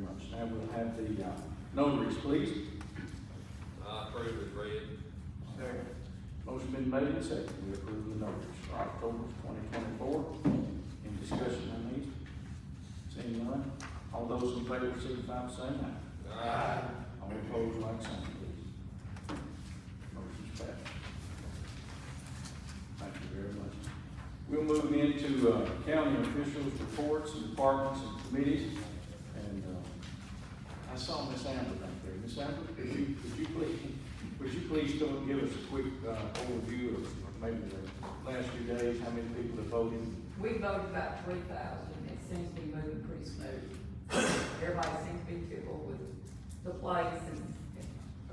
much. Now we'll have the notaries, please. I approve as read. Second. Motion been made and seconded. We approve the notaries for October 2024. Any discussion on these? Seeing none, all those in favor signify by saying aye. Aye. All opposed, like sign, please. Motion's passed. Thank you very much. We'll move into county officials' reports and departments and committees. And I saw Miss Amber back there. Miss Amber, would you please give us a quick overview of maybe the last few days, how many people have voted? We voted about 3,000. It seems to be moving pretty smooth. Everybody seems to be tickled with the place and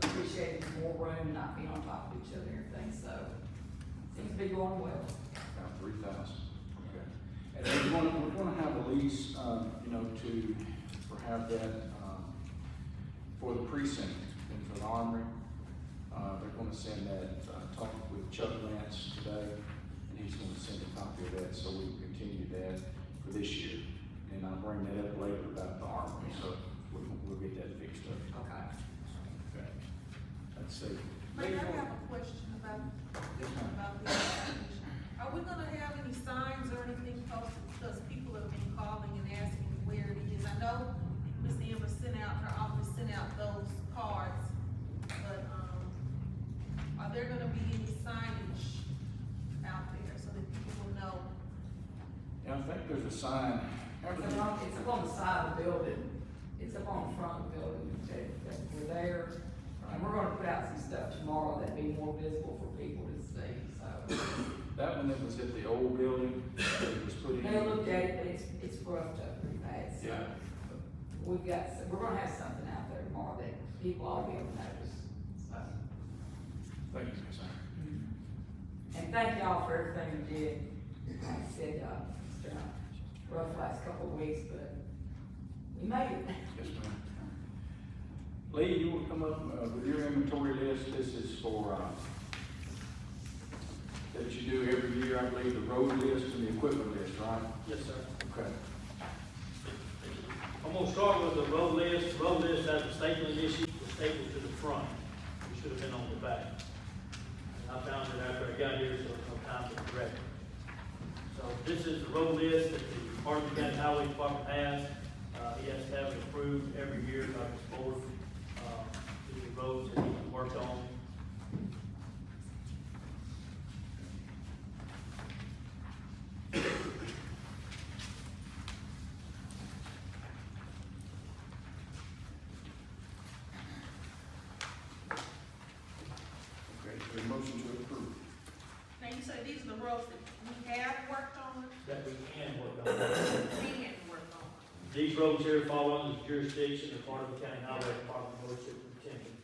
appreciating more room and not being on top of each other and everything. So seems to be going well. About 3,000. Okay. And we're gonna have a lease, to have that for the precinct and for the armory. They're gonna send that. Talked with Chuck Lance today, and he's gonna send a copy of that so we can continue that for this year. And I'll bring that up later about the armory, so we'll get that fixed up. Okay. Okay. Let's see. Mayor, I have a question about this. Are we gonna have any signs or anything posted, because people have been calling and asking where it is? I know Ms. Amber her office sent out those cards, but, are there gonna be any signage out there so that people will know? Yeah, I think there's a sign. It's up on the side of the building. It's up on the front of the building that we're there. And we're gonna put out some stuff tomorrow that'd be more visible for people to see, so. That one that was at the old building, it was put in. They looked at it, but it's roughed up pretty bad, so. Yeah. We're gonna have something out there tomorrow that people ought to be able to notice, so. Thank you, Ms. Amber. And thank y'all for everything you did. Like I said, it's been a rough last couple of weeks, but we made it. Yes, ma'am. Lee, you will come up with your inventory list. This is for, that you do every year, I believe, the road list and the equipment list, right? Yes, sir. Okay. I'm gonna start with the road list. The road list has a stapling issue, the staple to the front. It should have been on the back. And I found it after I got here, so there's no time to correct it. So this is the road list that the Hardeman County Highway Department has. He has to have it approved every year by his board. The roads that he can work on. Okay, so a motion to approve. Now, you say these are the roads that we have worked on, That we can work on. we hadn't worked on. These roads here fall under the jurisdiction of part of the county highway department board superintendent.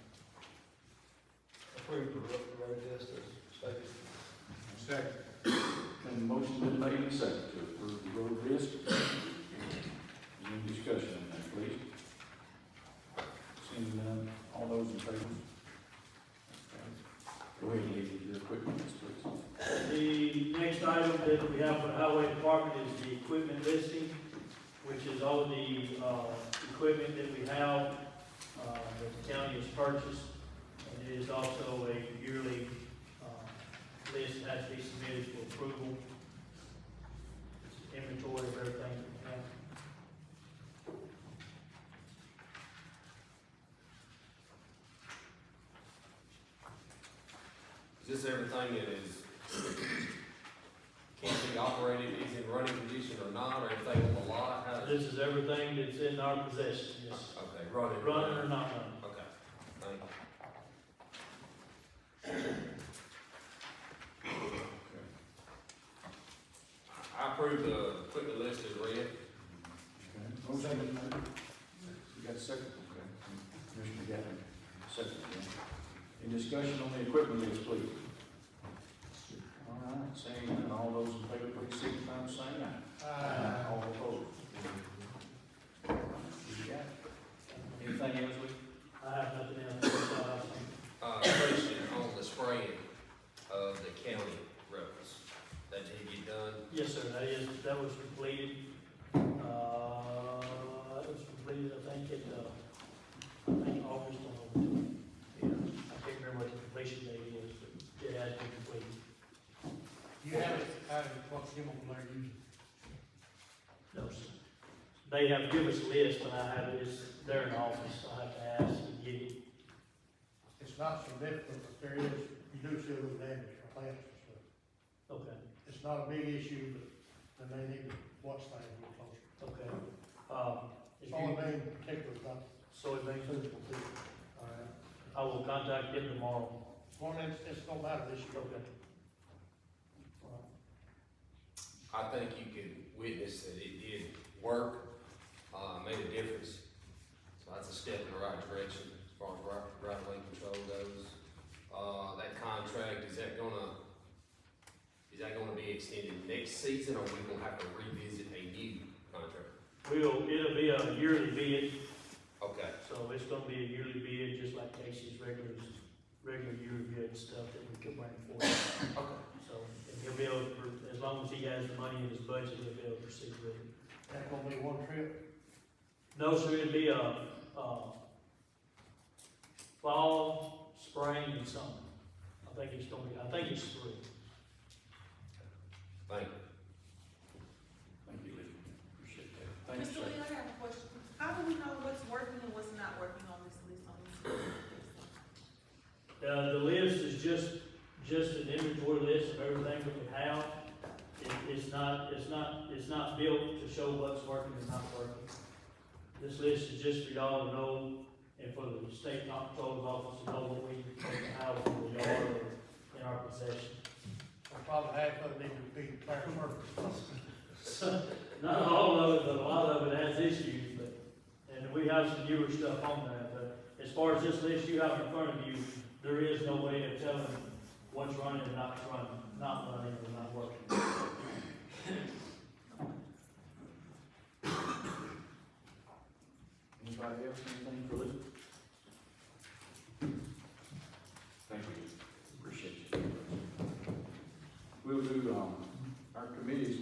Approve the road list as stated. Second. And the motion been made and seconded to approve the road list. Any discussion on that, please? Seeing none, all those in favor? Okay. Go ahead, Lee, with your equipment list, please. The next item that we have for the highway department is the equipment listing, which is all of the, equipment that we have, that the county has purchased. And it is also a yearly, list that has to be submitted for approval. It's an inventory of everything that we have. Is this everything that is, can't be operated, is in running condition or not, or everything on the lot? How does This is everything that's in our possession, yes. Okay, running. Running or not running. Okay, thank you. I approve the equipment list as read. Okay. Motion been made. You got a second? Okay. Commissioner Gatlin, second. Yeah. Any discussion on the equipment list, please? All right, saying none, all those in favor, please signify by saying aye. Aye. All opposed? You got it. Anything else, Lee? I have nothing else. Question on the spraying of the county roads. That did get done? Yes, sir, that was completed. That was completed, I think, August on over to it. Yeah, I can't remember what the completion date is, but it has been completed. You haven't, what's him on there using? No, sir. They have given us a list, but I have it, it's there in the office, I have to ask and get it. It's not significant, but there is, you do see a little damage from plants and stuff. Okay, It's not a big issue, but then they need to watch things a little closer. okay. If It's only you, being particular about soybeans, suitable to, alright. I will contact them tomorrow. Well, it's no matter this year. Okay. I think you can witness that it did work, made a difference. So that's a step in the right direction as far as right of way control goes. That contract, is that gonna be extended next season, or we gonna have to revisit a new contract? It'll be a yearly bid, Okay, so it's gonna be a yearly bid, just like Casey's regular yearly bid stuff that we could bring forward. okay. So, and he'll be able to, as long as he has the money in his budget, he'll be able to proceed with it. That's gonna be one trip. No, sir, it'd be fall, spring, and summer. I think it's 3. Thank you. Thank you, Lee. Appreciate that. Thanks, Mr. Lee, I have a question. How do we know what's working and what's not working on this list on this? The list is just an inventory list of everything that we have. It's not built to show what's working and not working. This list is just for y'all to know, and for the state comptroller's office to know what we have in the yard or in our possession. Probably half of it need to be clear surface. Not all of it, but a lot of it has issues, and we have some newer stuff on there, but as far as this list you have in front of you, there is no way of telling what's running and not running or not working. Anybody else, anything for Lee? Thank you, appreciate you. We'll do, our committees,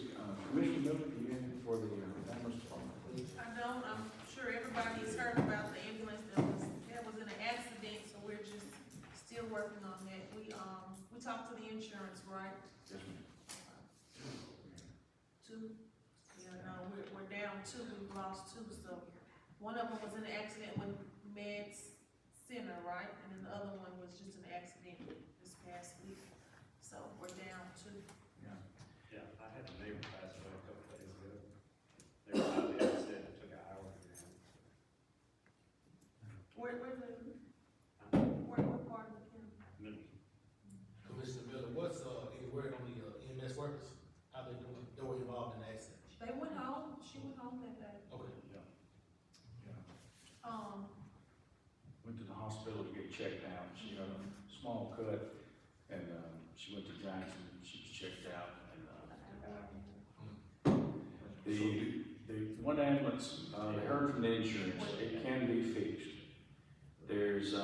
Commissioner Miller, do you have anything for the ambulance department, please? I don't, I'm sure everybody has heard about the ambulance that was in an accident, so we're just still working on that. We talked to the insurance, right? Yes, ma'am. 2? Yeah, no, we're down 2, we've lost 2, so one of them was in an accident with Meds Center, right? And then the other one was just an accident this past week, so we're down 2. Yeah, I had a neighbor pass away a couple days ago. They were out there, said it took an hour to get him. What part of the county? Middle. Commissioner Miller, what's, any word on the EMS workers? How they doing? They were involved in the accident. They went home, she went home that day. Okay. Yeah. Went to the hospital to get checked out, she had a small cut, and, she went to Jackson, she was checked out, and, the one ambulance, they heard from the insurance, it can be fixed. There's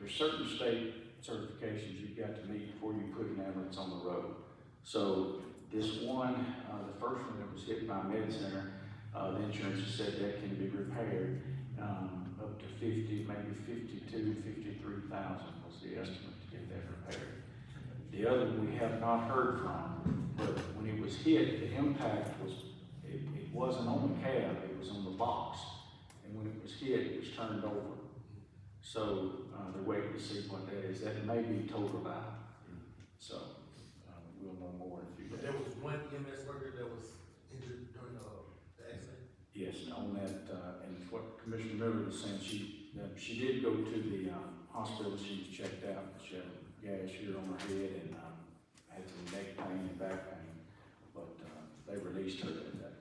certain state certifications you've got to meet before you put an ambulance on the road. So this one, the first one that was hit by Med Center, the insurance has said that can be repaired, up to 50, maybe 52, 53,000 was the estimate to get that repaired. The other one we have not heard from, but when it was hit, the impact was, it wasn't on the cab, it was on the box. And when it was hit, it was turned over. So, they're waiting to see what that is. That may be total valve. So, we'll know more in a few But days. there was one EMS worker that was injured during the accident? Yes, and on that, and what Commissioner Miller was saying, she did go to the, hospital, she was checked out, she had a gash here on her head and, had some neck pain and back pain, but, they released her that day.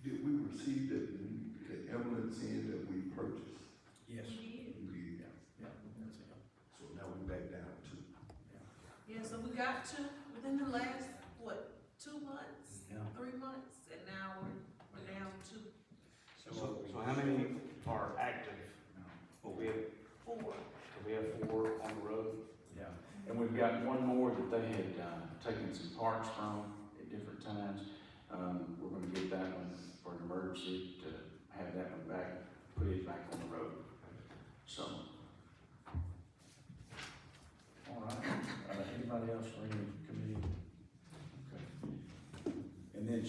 Did we receive the ambulance in that we purchased? Yes. We did. We did. Yeah, that's it. So now we back down to. Yeah, so we got 2 within the last, 2 months? Yeah. 3 months, and now we're down 2. So how many are active? Well, we have, 4. we have 4 on the road. Yeah, and we've got one more that they had, taken some parts from at different times. We're gonna get that one for an emergency to have that one back, put it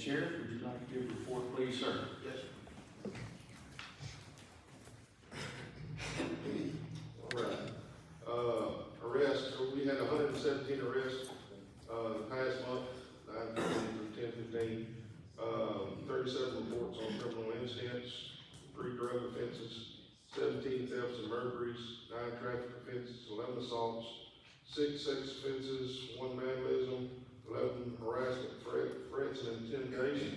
Sheriff, would you like to give a report, please, sir? Yes. All right, arrests, we had 117 arrests, the past month, 9/15 through 10/15. 37 reports on criminal incidents, 3 drug offenses, 17 thefts and burglaries, 9 traffic offenses, 11 assaults, 6 sex offenses, 1 vandalism, 11 harassment, threats and intimidation,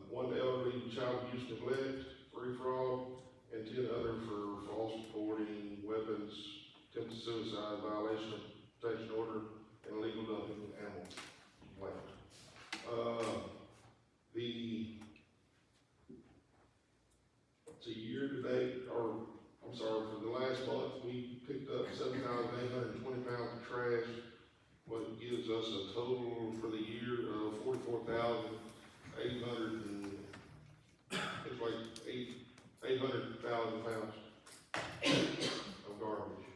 1 elderly child abuse neglect, 3 fraud, and 10 other for false reporting, weapons, attempted suicide, violation of protection order, and illegal dumping of animal land. Year to date, or, I'm sorry, for the last month, we picked up 7,820 pounds of trash, what gives us a total for the year of 44,800 and, it's like 800,000 pounds of garbage.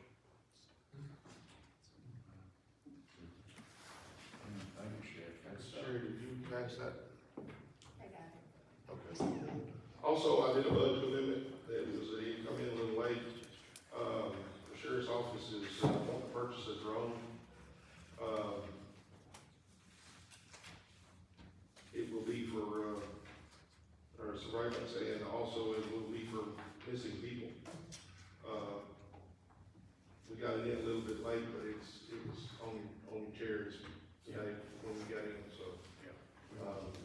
Thank you, Sheriff. That's, Sherry, did you catch that? I got it. Okay. Also, I did a budget amendment that was, it come in a little late. The sheriff's office is, want to purchase a drone. It will be for, surveillance, and also it will be for missing people. We got it in a little bit late, but it was on chairs today when we got in, so,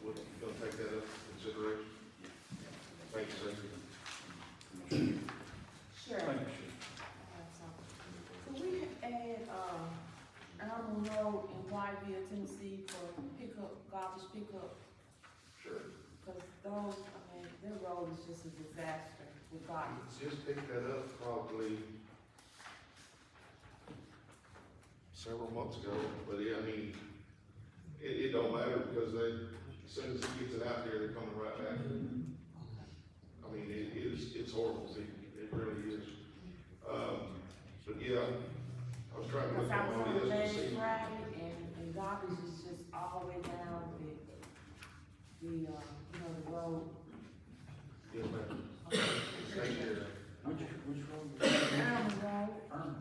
we're gonna take that up into consideration. Thank you, sir. Sure. Thank you, Sheriff. So we had, Hardeman Road in Whiteville, Tennessee for garbage pickup, Sure. because those, their road is just a disaster with garbage. Just picked that up probably several months ago, but yeah, it don't matter because as soon as he gets it out there, they're coming right back. It's horrible, it really is. But yeah, I was trying to Because look I was at on this last to see. Friday and garbage is just all the way down the road. Yes, ma'am. Thank you. Which road? Hardeman Road. Hardeman.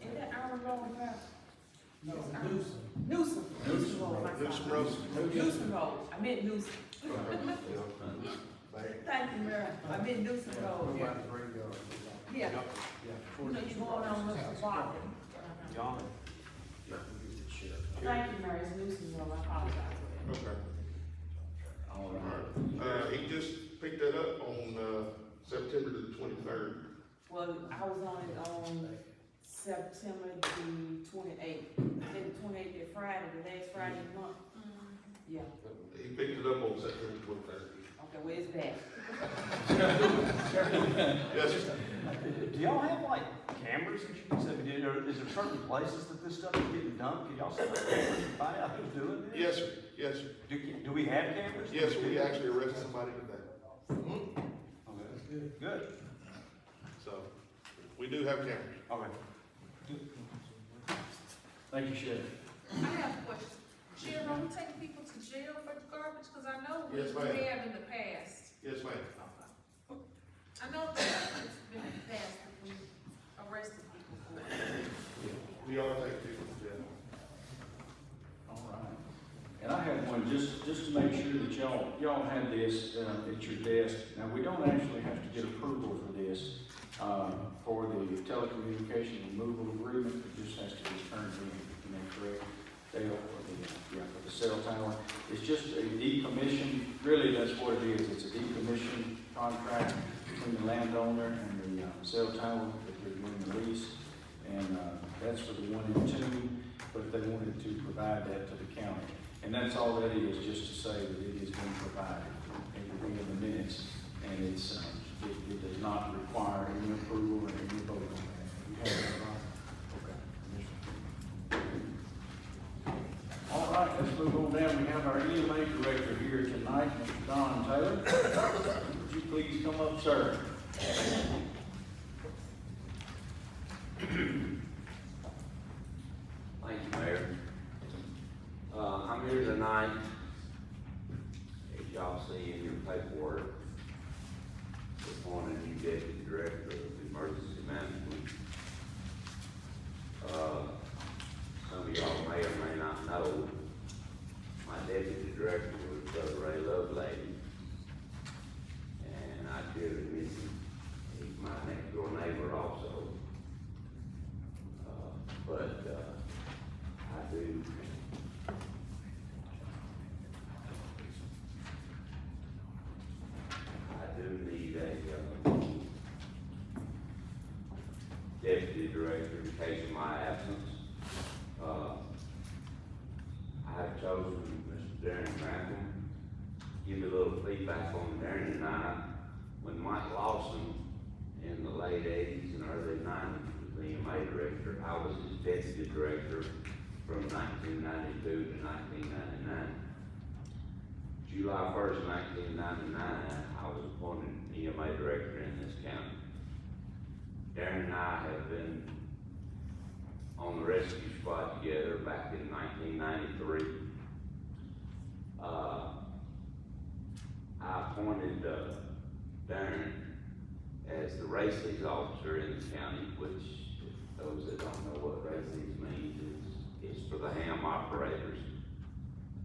Isn't that Hardeman Road, Brad? No, Newsom Road, my Newsom son. Road. Newsom Road, I meant Newsom. Yeah. Thank you, Mary, I meant Newsom Road, yeah. Yeah, you know, you're going on Russell Barton. Thank you, Mary, it's Newsom Road, I apologize for that. Okay. All right. He just picked that up on, September the 23rd. Well, I was on it on September the 28th, then the 28th, that Friday, the last Friday of the month. Yeah, He picked it up on September 23rd. okay, well, it's back. Yes, sir. Do y'all have like cameras that you can say, is there certain places that this stuff is getting dumped? Can y'all set up cameras and find out who's doing this? Yes, sir. Yes, sir. Do we have cameras? Yes, we actually arrested somebody today. Okay, that's good. Good, So, we do have cameras. okay. Thank you, Sheriff. I have a question. Sheriff, are we taking people to jail for garbage? Cause I know we Yes, ma'am. have in the past. Yes, ma'am. I know that it's been in the past that we arrested people for it. We are taking people to jail. All right. And I have one, just to make sure that y'all have this, at your desk. Now, we don't actually have to get approval for this, for the telecommunication removal agreement. It just has to be turned in, correct? Dale, for the cell tower. It's just a decommission, really that's what it is. It's a decommission contract between the landowner and the cell tower that they're doing the lease. And, that's for the 1 and 2, but they wanted to provide that to the county. And that's all that is, just to say that it has been provided. It will be in the minutes, and it's, it does not require any approval or any vote on that. You have that, Bob? Okay. All right, let's move on down. We have our EMA director here tonight, Mr. Don Taylor. Would you please come up, sir? Thank you, Mayor. I'm here tonight my next door neighbor also. I do need a, deputy director in case of my absence. I've chosen Mr. Darren Randall. Give you a little feedback on Darren and I. When Mike Lawson in the late eighties and early nineties was the EMA director, I was his deputy director from 1992 to 1999. July 1st, 1999, I was appointed EMA director in this county. Darren and I have been on the rescue squad together back in 1993. I appointed Darren as the races officer in the county, which, those that don't know what races means, is for the ham operators.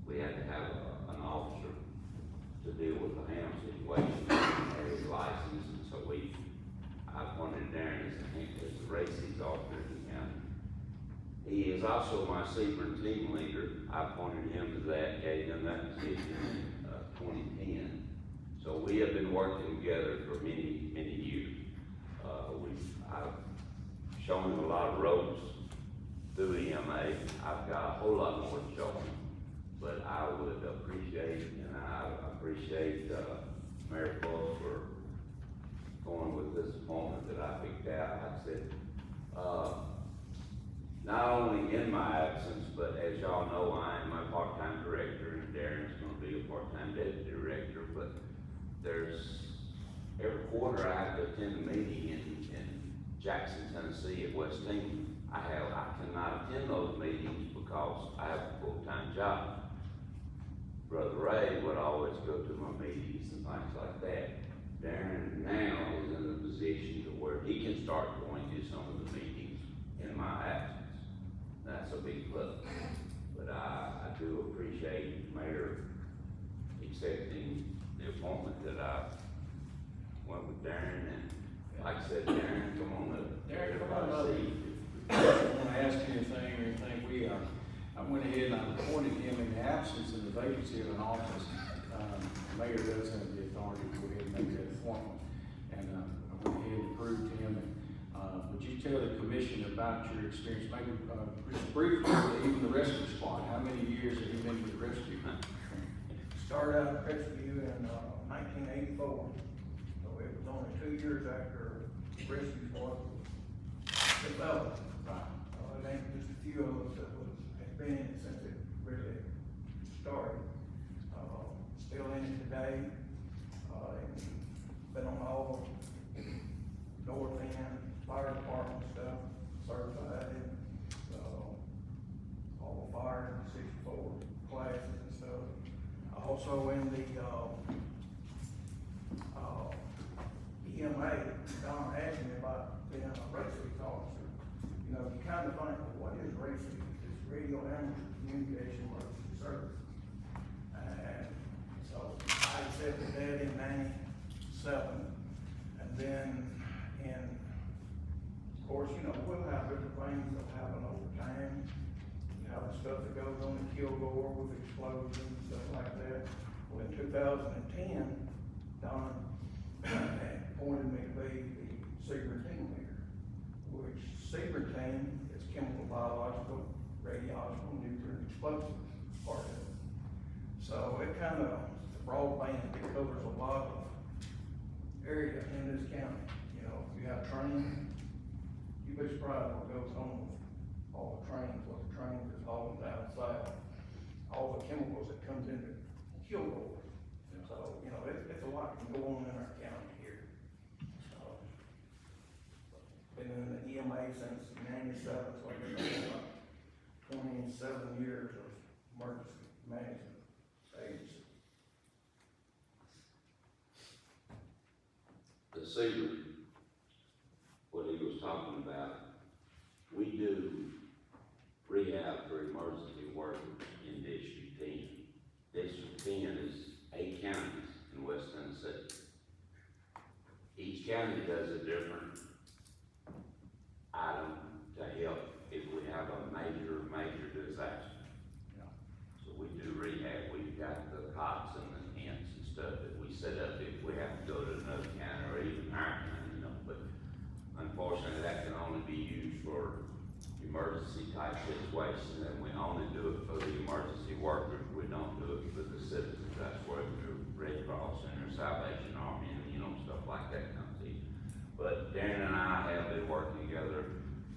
We had to have an officer to deal with the ham situation, and his license, and so I appointed Darren as the races officer in the county. He is also my Sebring team leader. I appointed him to that, gave him that position in 2010. So we have been working together for many, many years. I've shown him a lot of ropes through EMA. I've got a whole lot more to show him, but I would appreciate, and I appreciate Mayor Close for going with this appointment that I picked out. Like I said, not only in my absence, but as y'all know, I am a part-time director, and Darren's gonna be a part-time deputy director, but every quarter I have to attend a meeting in Jackson, Tennessee at West Team. I cannot attend those meetings because I have a full-time job. Brother Ray would always go to my meetings and things like that. Darren now is in a position to where he can start going to some of the meetings in my absence. That's a big plus. But I do appreciate Mayor accepting the appointment that I went with Darren, and like I said, Darren, come on up. Darren, come on up. I don't want to ask you anything or anything. I went ahead and I appointed him in the absence of the vacancy of an office. The mayor does have the authority to go ahead and make that appointment. And I went ahead and approved him. And would you tell the commission about your experience, maybe just briefly, even the rescue squad? How many years have you been with the rescue? Started out rescue in 1984, so it was only 2 years after rescue squad was developed. It ain't just a few of us that have been in it since it really started. Still in it today. Been on all north end fire department stuff, certified in all the fire 64 classes and stuff. Also in the EMA, Don asked me about being a races officer. You know, you kind of think, well, what is races? It's radio amateur communication emergency service. And so I accepted that in 97. And then of course, you know, we'll have different things that'll happen over time. You have the stuff that goes on in Kilgore with explosions and stuff like that. Well, in 2010, Don appointed me to be the Sebring team leader, which Sebring team is chemical, biological, radiological, nuclear, and explosive part of it. So it kind of, it's a broad band, it covers a lot of area in this county. You know, if you have training, you'd be surprised what goes on with all the trains, what the trains is hauling down south, all the chemicals that comes into Kilgore. So, you know, it's a lot can go on in our county here. Been in the EMA since 97, so I've been about 27 years of emergency management agency. The Sebring, what he was talking about, we do rehab for emergency workers in District 10. District 10 is 8 counties in West Tennessee. each county does a different item to help if we have a major disaster. Yeah. So we do rehab, we've got the cots and the tents and stuff that we set up if we have to go to another county or even our county, you know, but unfortunately, that can only be used for emergency type situations, and we only do it for the emergency workers, we don't do it for the citizens. That's where the Red Cross and the Salvation Army and, you know, stuff like that comes in. But Darren and I have been working together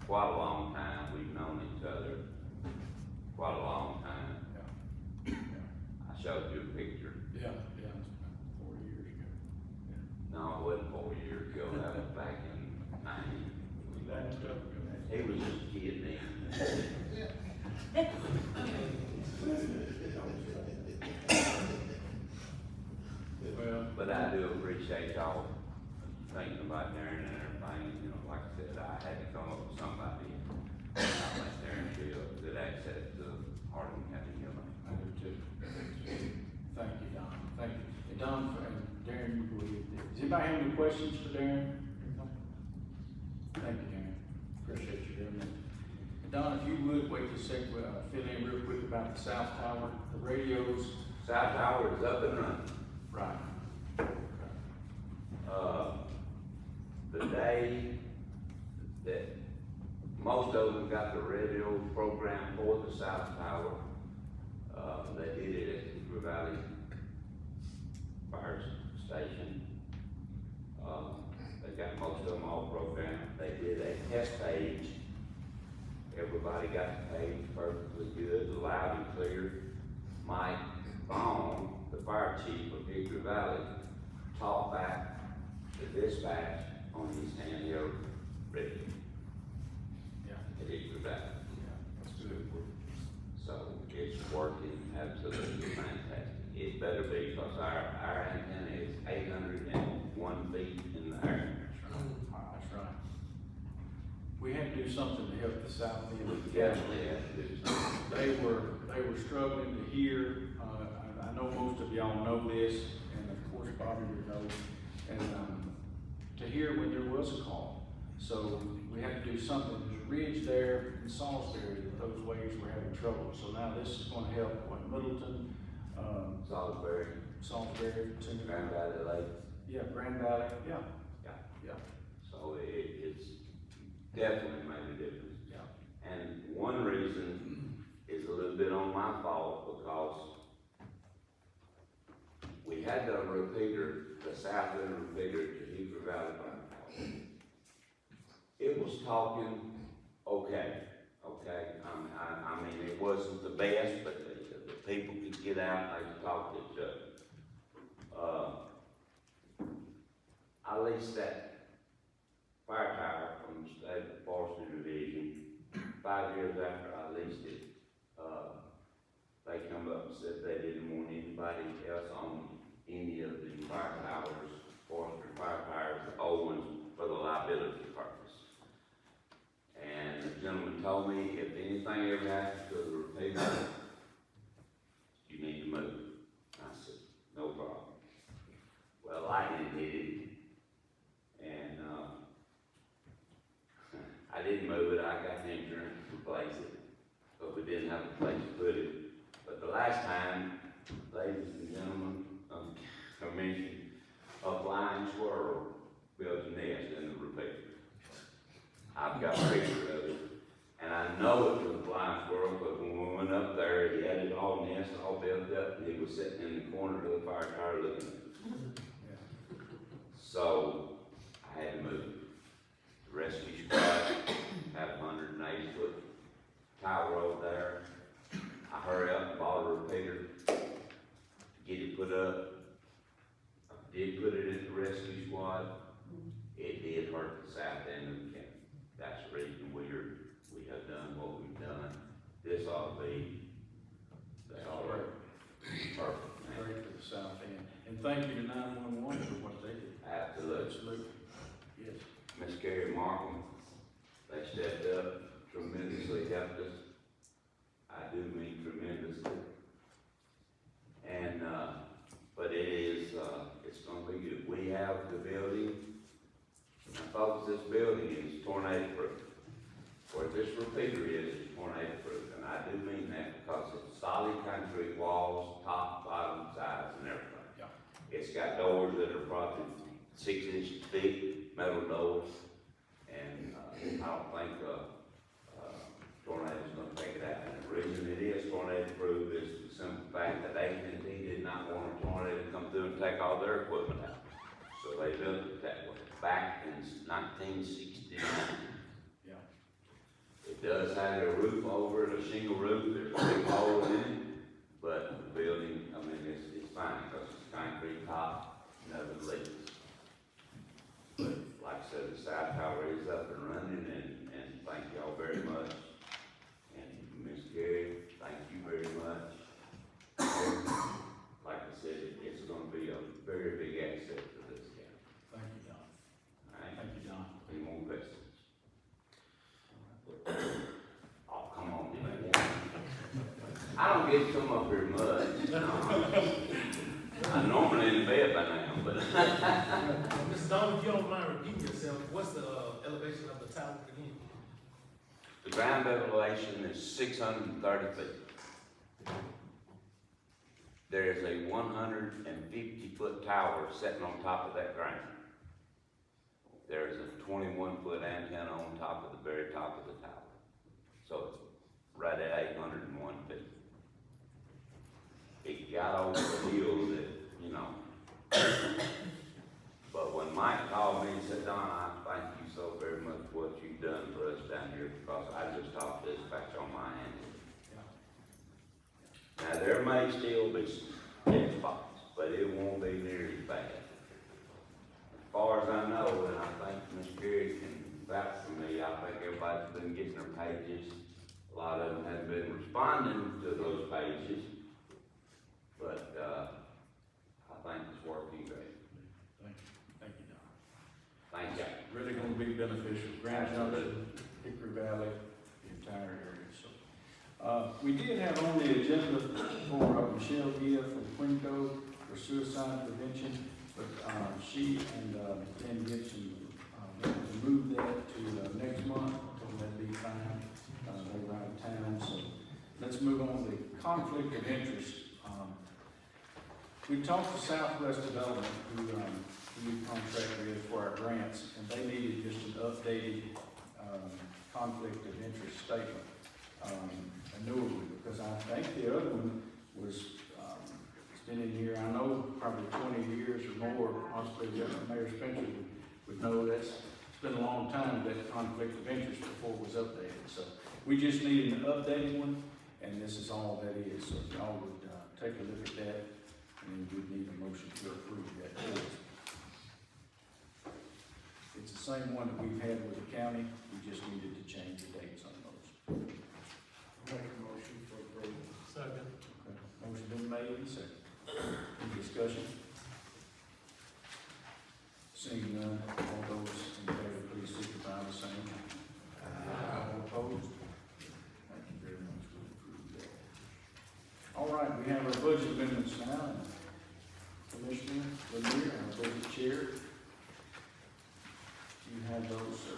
quite a long time, we've known each other quite a long time. Yeah. I showed you a picture. Yeah, yeah, it's about 4 years ago. No, it wasn't 4 years ago, that was back in 90. He was just a kid then. Well, But I do appreciate y'all thinking about Darren and everything, you know, like I said, I had to come up with somebody. And I think Darren should be a good asset to Hardeman County, you know. I do too. Thank you, Don. Thank you. And Don, and Darren, you go ahead. Does anybody have any questions for Darren? Thank you, Darren. Appreciate you doing that. Don, if you would, wait just a sec, fill in real quick about the South Tower, the radios. South Tower is up and running. Right. The day that most of them got the radio program for the South Tower, they did it at the Hoover Valley Fire Station. They got most of them all programmed. They did a test page. Everybody got the page perfectly good, loud and clear. Mike Vaughn, the fire chief of Hickory Valley, taught back the dispatch on his handheld radio Yeah. at Hickory Valley. Yeah, that's good. So it's working absolutely fantastic. It better be, because our antenna is 801 feet in the air. That's right. We had to do something to help the south end of the county. Definitely have to do something. They were struggling to hear, I know most of y'all know this, and of course Bobby would know, and, to hear when there was a call. So we had to do something. There's a ridge there in Salisbury that those waves were having trouble. So now this is gonna help, Middleton, Salisbury, Salisbury, Grand Valley Lake. Yeah, Grand Valley, yeah. Yeah. Yeah. So it's definitely made a difference. Yeah. And one reason is a little bit on my fault, because we had the repeater, the south end repeater to Hickory Valley Fire Tower. It was talking okay. I mean, it wasn't the best, but the people could get out, they could talk to each other. I leased that fire tower from the State Forestry Division 5 years after I leased it. They come up and said they didn't want anybody else on any of the fire towers, forestry fire towers, the old ones, for the liability purpose. And the gentleman told me, if anything ever happens to the repeater, you need to move. I said, no problem. Well, lightning hit it, and I didn't move it. I got the insurance to replace it, but we didn't have a place to put it. But the last time, ladies and gentlemen, I mentioned a flying squirrel built a nest in the repeater. I've got a picture of it, and I know it was a flying squirrel, but when we went up there, he had it all nest, all built up, and he was sitting in the corner of the fire tower looking at it. So, I had to move it. The rescue squad had a 180-foot tower over there. I hurried up and bought a repeater to get it put up. I did put it in the rescue squad. It did hurt the south end of the county. That's the reason we have done what we've done. This ought to be, they ought to be perfect. Great for the south end. And thank you to 911 for what they did. Absolutely. Absolutely. Yes. Miss Carrie Markham, they stepped up, tremendously helped us. I do mean tremendously. And, but it is, it's gonna be good. We have the building, this building is tornado proof. Where this repeater is tornado proof, and I do mean that because it's solid concrete walls, top, bottom, sides, and everything. Yeah. It's got doors that are probably 6 inches thick, metal doors, and, I don't think, tornado's gonna take it out. And the reason it is tornado proof is the simple fact that AT&T did not want a tornado to come through and take all their equipment out. So they built it that way, back in 1969. Yeah. It does have a roof over it, a shingle roof, there's a big hole in it, but the building, I mean, it's fine, because it's concrete top, never leaks. But like I said, the South Tower is up and running, and thank y'all very much. And Ms. Gary, thank you very much. Like I said, it's gonna be a very big asset to this county. Thank you, Don. All right? Thank you, Don. Any more questions? Oh, come on, man. I don't get to come up here much. No. I'm normally in bed by now, but. Mr. Don, if you don't mind repeating yourself, what's the elevation of the tower again? The ground elevation is 630 feet. There is a 150-foot tower sitting on top of that ground. There is a 21-foot antenna on top of the very top of the tower. So it's right at 801 feet. It got over the hill that, you know. But when Mike called me and said, Don, I thank you so very much for what you've done for us down here, because I just talked dispatch on my end. Now, there may still be dead spots, but it won't be near as bad. As far as I know, and I think Ms. Gary can vouch for me, I think everybody's been getting their pages. A lot of them have been responding to those pages, but, I think it's working great. Thank you, Don. Thank you. Really gonna be beneficial, Grand Junction, Hickory Valley, the entire area, so. We did have on the agenda for Michelle Gia from Quinto for suicide prevention, but, she and, Ken Gibson, moved that to, next month, told that'd be fine. They were out of town, so let's move on to conflict of interest. We talked to Southwest Development, who the contractor is for our grants, and they needed just an updated, conflict of interest statement, a newer one, because I think the other one was, it's been in here, I know, probably 20 years or more, possibly Mayor Spencer would know that's, it's been a long time that conflict of interest before it was updated, so we just needed an updated one, and this is all that is, so if y'all would, take a look at that, and then we'd need a motion to approve that. It's the same one that we've had with the county, we just needed to change the dates on those. Make a motion for approval. Second. Okay. Motion been made and seconded. Any discussion? Seeing none, all those in favor, please signify by saying aye. All opposed? Thank you very much, we approve that. All right, we have our budget amendments now. Commissioner Lanier, our budget chair. You have those, sir.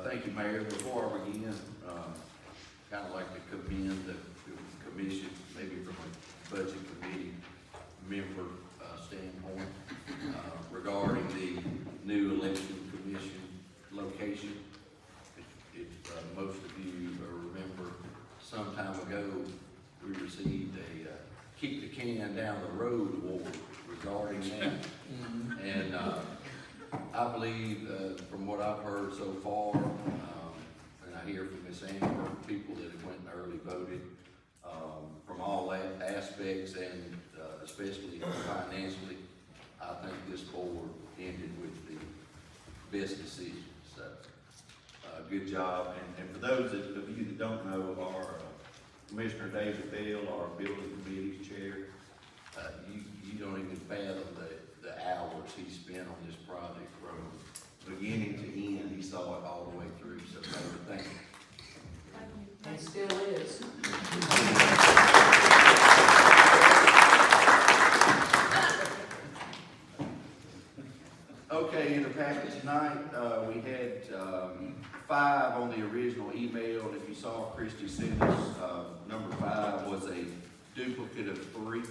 Thank you, Mayor. Before I begin, kind of like to commend the commission, maybe from a budget committee member standpoint, regarding the new election commission location. If most of you remember, some time ago, we received a kick the can down the road award regarding that. And I believe, from what I've heard so far, and I hear from Ms. Amber, people that have went and early voted, from all aspects and especially financially, I think this board ended with the best decision. So, good job. And for those of you that don't know, our Commissioner David Bell, our building committee's chair, you don't even fathom the hours he spent on this project from beginning to end. He saw it all the way through. So, David, thank you. And still is. Okay, in the packet tonight, we had, 5 on the original email, and if you saw Christie sent us, number 5 was a duplicate of 3.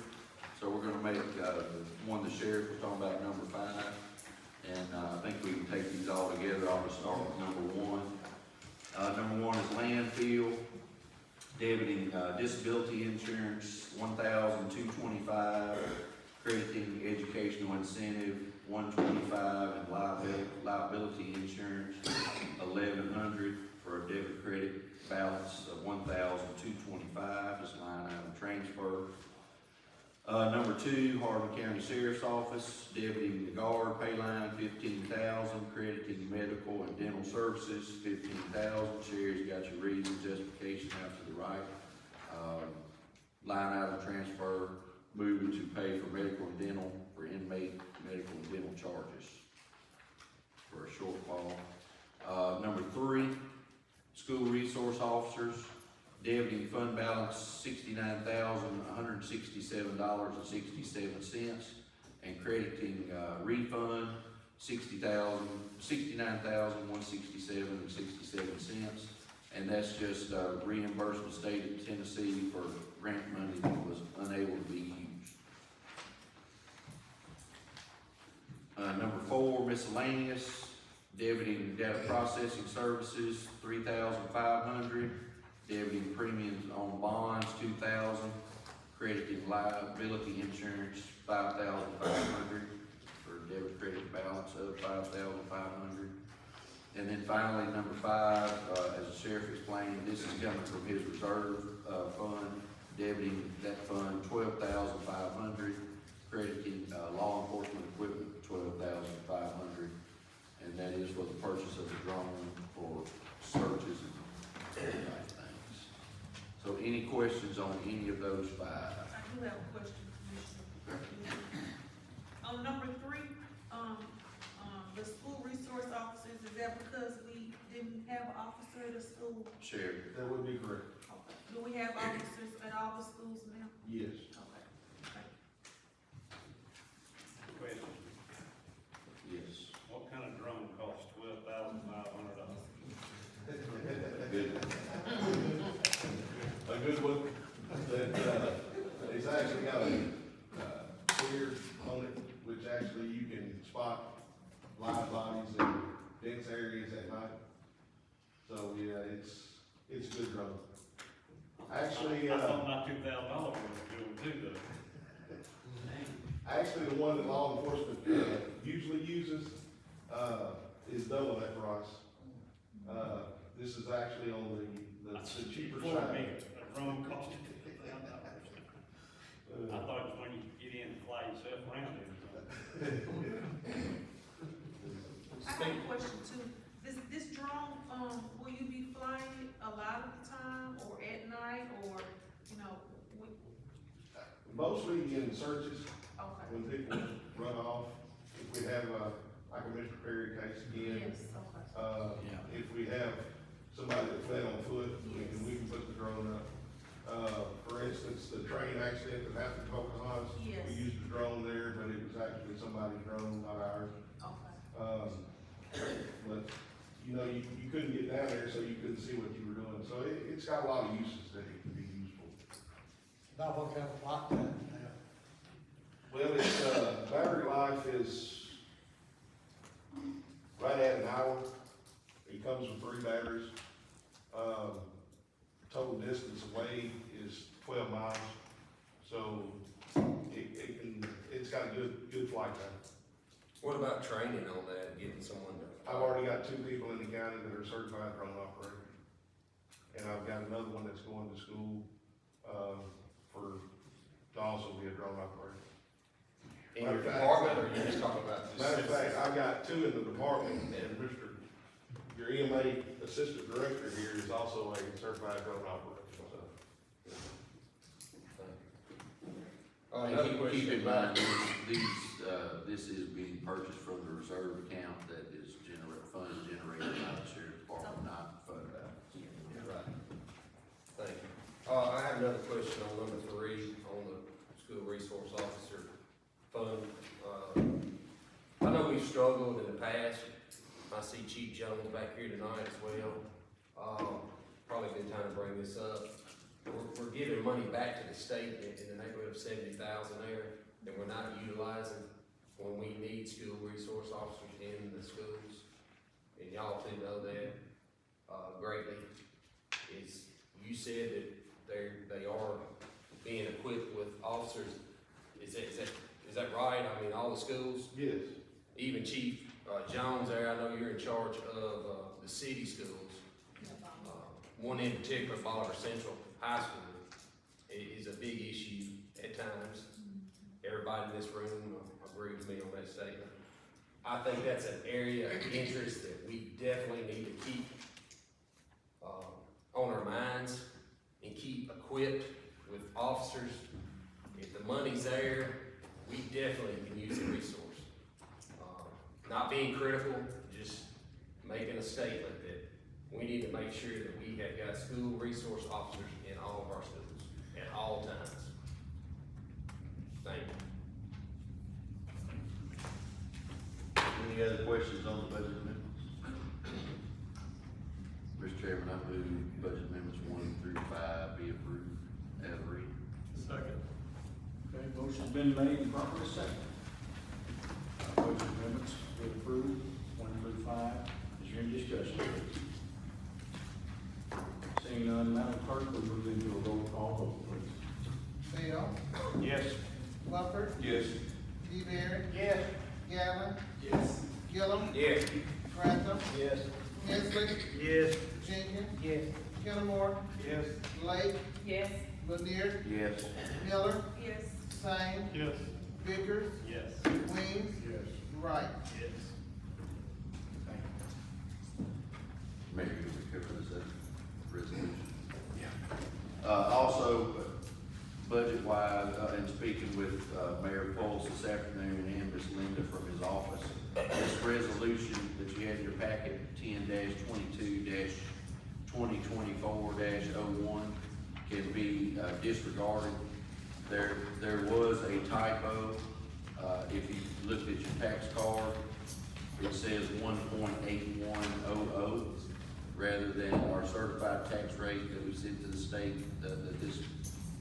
So we're gonna make, the one the sheriff was talking about, number 5, and, I think we can take these all together. I'll just start with number 1. Number 1 is landfill, debiting, disability insurance, $1,225, crediting educational incentive, $125, and liability insurance, $1,100 for a debit credit balance of $1,225, this line item transfer. Number 2, Hardeman County Sheriff's Office, debiting the guard pay line, $15,000, crediting medical and dental services, $15,000. Sherry's got your reason, justification out to the right. Line item transfer, moving to pay for medical and dental for inmate medical and dental charges for a shortfall. Number 3, school resource officers, debiting fund balance $69,167.67, and crediting refund $69,167.67, and that's just reimbursement state of Tennessee for grant money that was unable to be used. Number 4, miscellaneous, debiting data processing services, $3,500, debiting premiums on bonds, $2,000, crediting liability insurance, $5,500, for debit credit balance of $5,500. And then finally, number 5, as the sheriff explained, this is coming from his reserve fund, debiting that fund $12,500, crediting law enforcement equipment $12,500, and that is for the purchase of the drone for searches and type things. So any questions on any of those 5? I do have a question, Commissioner. On number 3, the school resource officers, is that because we didn't have an officer at the school? Sheriff. That would be correct. Okay. Do we have officers at all the schools now? Yes. Okay. Question, Yes. what kind of drone costs $12,500? A good one, that, it's actually got a, clear on it, which actually you can spot live bodies in dense areas at night. So, yeah, it's a good drone. Actually, I thought my $2,000 was good too, though. actually, the one that law enforcement, usually uses, is double that price. This is actually on the cheaper For side. me, a drone cost $2,000. I thought it was when you get in and fly yourself around it. I have a question too. This drone, will you be flying a lot of the time or at night or, you know, Mostly in searches, okay. when people run off, if we have like a Mr. Perry case again. Yes, okay. If we have somebody that fled on foot, we can put the drone up. For instance, the train accident that happened in Pocahontas, Yes. we used a drone there, but it was actually somebody's drone, not ours. Okay. But, you know, you couldn't get down there, so you couldn't see what you were doing, so it's got a lot of uses that it can be used for. Now, what kind of lock that now? Well, its, battery life is right at an hour. It comes with 3 batteries. Total distance away is 12 miles, so it's got a good flight time. What about training on that, getting someone to? I've already got 2 people in the county that are certified drone operators. And I've got another one that's going to school, to also be a drone operator. In your department, or you just talking about? Matter of fact, I've got 2 in the department, and your EMA assistant director here is also a certified drone operator, so. Keep in mind, this is being purchased from the reserve account that is funds generated by the sheriff's department, not fund balance. Right. Thank you. I have another question on number 3, on the school resource officer fund. I know we've struggled in the past. I see Chief Jones back here tonight as well. Probably a good time to bring this up. We're giving money back to the state in the neighborhood of 70,000 there that we're not utilizing when we need school resource officers in the schools. And y'all too know that, greatly. You said that they are being equipped with officers. Is that right? I mean, all the schools? Yes. Even Chief, Jones there, I know you're in charge of, the city schools. One in particular, Bolivar Central High School, is a big issue at times. Everybody in this room agrees with me on that statement. I think that's an area of interest that we definitely need to keep, on our minds and keep equipped with officers. If the money's there, we definitely can use the resource. Not being critical, just making a statement that we need to make sure that we have got school resource officers in all of our schools at all times. Thank you. Any other questions on the budget amendments? Mr. Chairman, I move budget amendments 1 through 5 be approved as read. Second. Okay, motion's been made and properly seconded. Budget amendments be approved, 1 through 5. Is there any discussion? Seeing none, Madam Clerk, we'll move into a roll call vote, please. Bell, Yes. Clifford, Yes. DeBerry, Yes. Galvin, Yes. Gillum, Yes. Grantham, Yes. Hensley, Yes. Jenkins, Yes. Kennemore, Yes. Blake, Yes. Lanier, Yes. Miller, Yes. Same, Yes. Vickers, Yes. Weems, Yes. Wright. Yes. Thank you. Mayor, you want to cover this resolution? Yeah. Also, budget-wise, and speaking with, Mayor Pulse this afternoon and Ms. Linda from his office, this resolution that you had in your packet, 10-22-2024-01, can be disregarded. There was a typo. If you looked at your tax card, it says 1.8100 rather than our certified tax rate that we sent to the state that this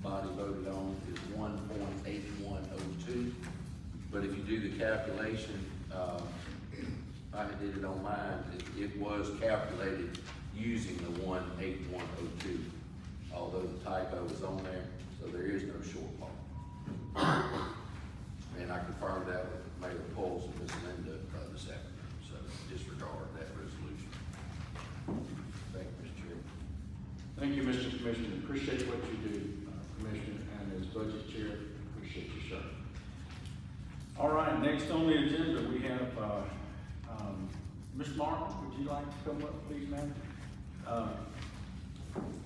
body voted on is 1.8102. But if you do the calculation, I did it on mine, it was calculated using the 18102, although the typo is on there, so there is no shortfall. And I confirmed that with Mayor Pulse and Ms. Linda this afternoon, so disregard that resolution. Thank you, Mr. Chair. Thank you, Mr. Commissioner. Appreciate what you do, Commissioner, and as Budget Chair, appreciate your service. All right, next on the agenda, we have, Ms. Martin, would you like to come up, please, ma'am?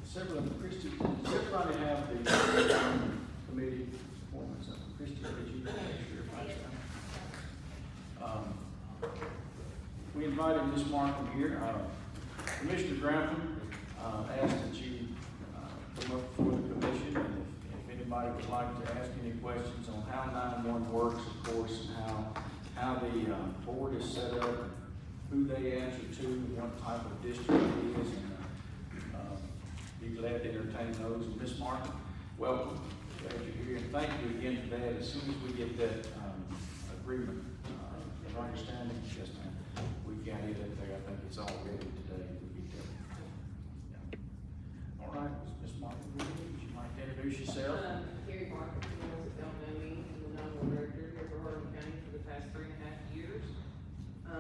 Several of the Christie, does everybody have the committee appointments? Christie, did you make sure everybody's done? We invited Ms. Martin here. Commissioner Grantham asked that you come up before the commission, and if anybody would like to ask any questions on how 9-1 works, of course, and how the board is set up, who they answer to, and what type of district it is, and be glad to entertain those. And Ms. Martin, welcome. Glad you're here, and thank you again for that. As soon as we get that agreement, of understanding, yes, ma'am, we've got it up there. I think it's all ready today. We'll be done. Yeah. All right, Ms. Martin, would you like to introduce yourself? Carrie Barker, for those that don't know me, I'm the nominal director here for Hardeman County for the past 3.5 years. I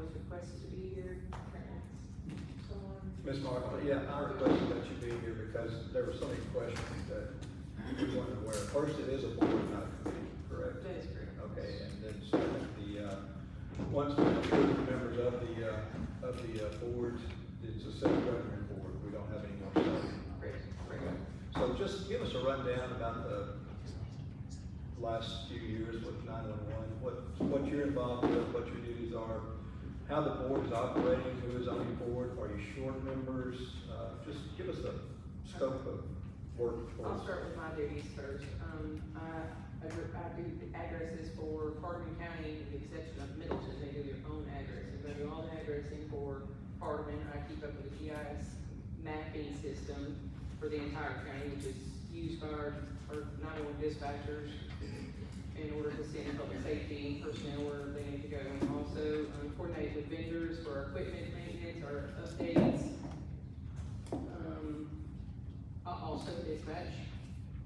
was requested to be here. Someone? Ms. Markle, yeah, I requested that you be here because there were so many questions that we weren't aware of. First, it is a board, not a committee, correct? That is correct. Okay, and then second, once we approve the members of the board, it's a self-governing board. We don't have any more say. Okay. So just give us a rundown about the last few years with 911, what you're involved with, what your duties are, how the board is operating, who is on your board, are you short members? Just give us a scope of work for us. I'll start with my duties first. I do addresses for Hardeman County exception of Middleton, they do their own addressing. They do all the addressing for Hardeman. I keep up with the GIS mapping system for the entire county, which is used by our 911 dispatchers in order to send public safety personnel where they need to go. And also coordinate with vendors for our equipment maintenance, our updates. I also dispatch.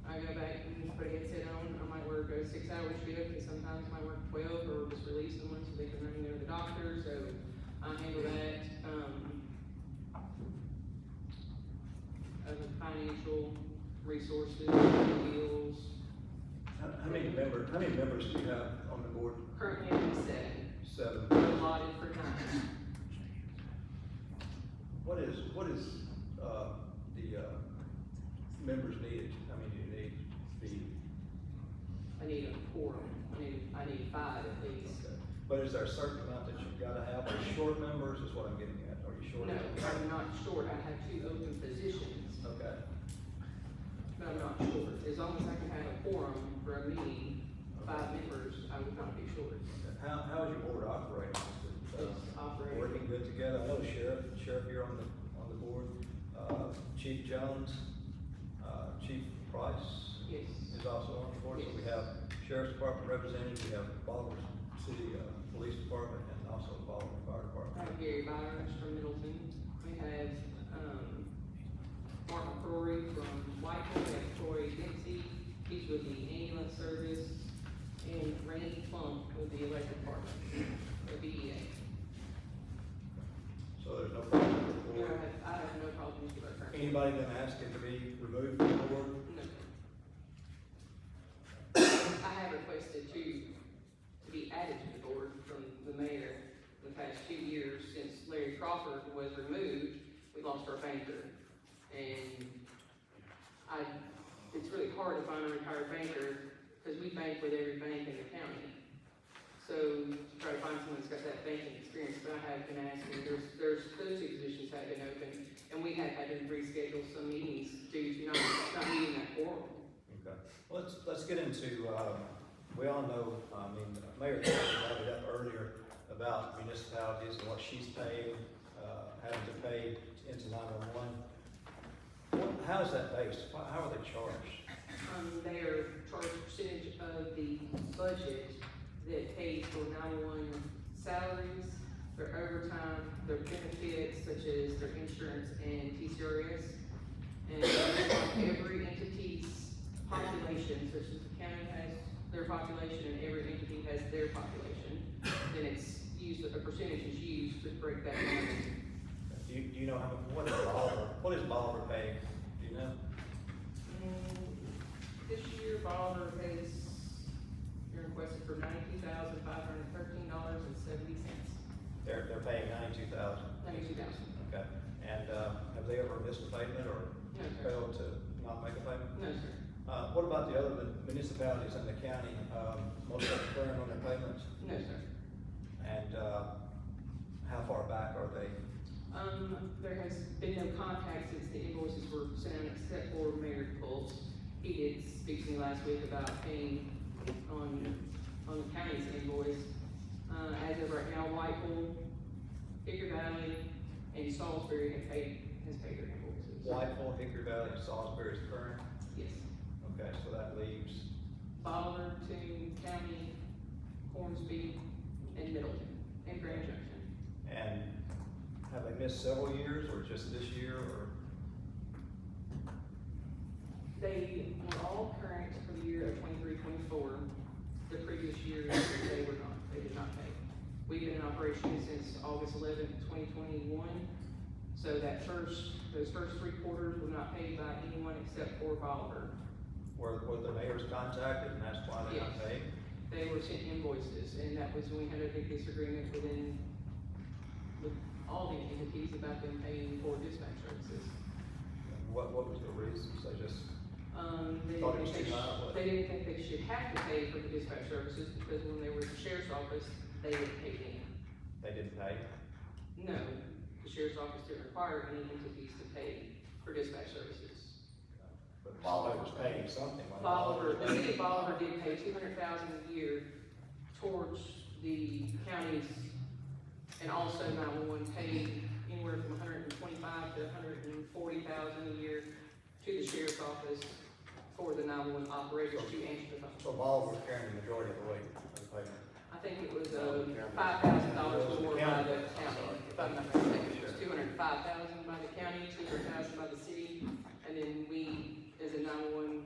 I go back and put a headset on. I might work a 6-hour shift, and sometimes I might work 12, or just release someone so they can run and go to the doctor. So I handle that. Other financial resources, deals. How many members do you have on the board? Currently, I have 7. 7. We're allotted for 9. What is, the members needed? How many do you need? I need a quorum. I need 5 at least. Okay. But is there a certain amount that you've gotta have? Are you short members is what I'm getting at? Are you short? No, I'm not short. I have 2 open positions, Okay. but I'm not short. As long as I can have a quorum for a meeting, 5 members, I would not be short. How is your board operating? It's operating. Working good together? I know the sheriff here on the board, Chief Jones, Chief Price Yes. is also on the board. So Yes. we have Sheriff's Department representative, we have Bolivar City, Police Department, and also Bolivar Fire I Department. have Gary Byers from Middleton. We have, Mark McCrory from Whitehall. We have Troy Dempsey. He's with the ambulance service. And Randy Plump with the electric department, the BEA. So there's no problem with the board. I have no problems with our current. Anybody gonna ask him to be removed from the board? No. I have requested to be added to the board from the mayor in the past 2 years. Since Larry Crawford was removed, we lost our banker. And it's really hard to find a retired banker because we bank with every bank in the county. So to try to find someone that's got that banking experience, but I have been asking, those 2 positions have been open, and we have had to reschedule some meetings due to not meeting that quorum. Okay. Let's get into, we all know, Mayor brought it up earlier about municipalities and what she's paying, having to pay into 911. How is that based? How are they charged? They are charged a percentage of the budget that pays for 911 salaries, their overtime, their benefits, such as their insurance and TCRS. And every entity's population, such as the county has their population and every entity has their population, then it's used, a percentage is used to break that down. Do you know what is Bolivar paying? Do you know? This year, Bolivar has requested for $92,513.70. They're paying $92,000. $92,000. Okay. And, have they ever missed a payment or No, sir. failed to not make a payment? No, sir. What about the other municipalities in the county? Most of them current on their payments? No, sir. And, how far back are they? There has been no contact since the invoices were sent out except for Mayor Pulse. He did speak to me last week about paying on the county's invoice. As of right now, Whitehall, Hickory Valley, and Salisbury has paid their invoices. Whitehall, Hickory Valley, and Salisbury is current? Yes. Okay, so that leaves, Bolivar, Toon County, Hornsby, and Middleton, and Grand Junction. and have they missed several years or just this year or? They were all current for the year of 23-24. The previous years, they did not pay. We've been in operation since August 11th, 2021. So those first 3 quarters were not paid by anyone except for Bolivar. Were the mayors contacted and that's why they're not Yes. paying? They were sent invoices, and that was when we had a big disagreement with all the entities about them paying for dispatch services. What was the reasons? They just They thought it was didn't too think high? they didn't think they should have to pay for the dispatch services because when they were at the sheriff's office, they didn't pay them. They didn't pay? No, the sheriff's office didn't require any entities to pay for dispatch services. But Bolivar was paying something. The city of Bolivar did pay $200,000 a year towards the counties and also 911 paid anywhere from $125,000 to $140,000 a year to the sheriff's office for the 911 operators to answer the phone. So Ball was carrying the majority of the weight of the payment. I think it was, $5,000 more by the county, if I'm not mistaken. It was $205,000 by the county, $200,000 by the city, and then we, as a 911,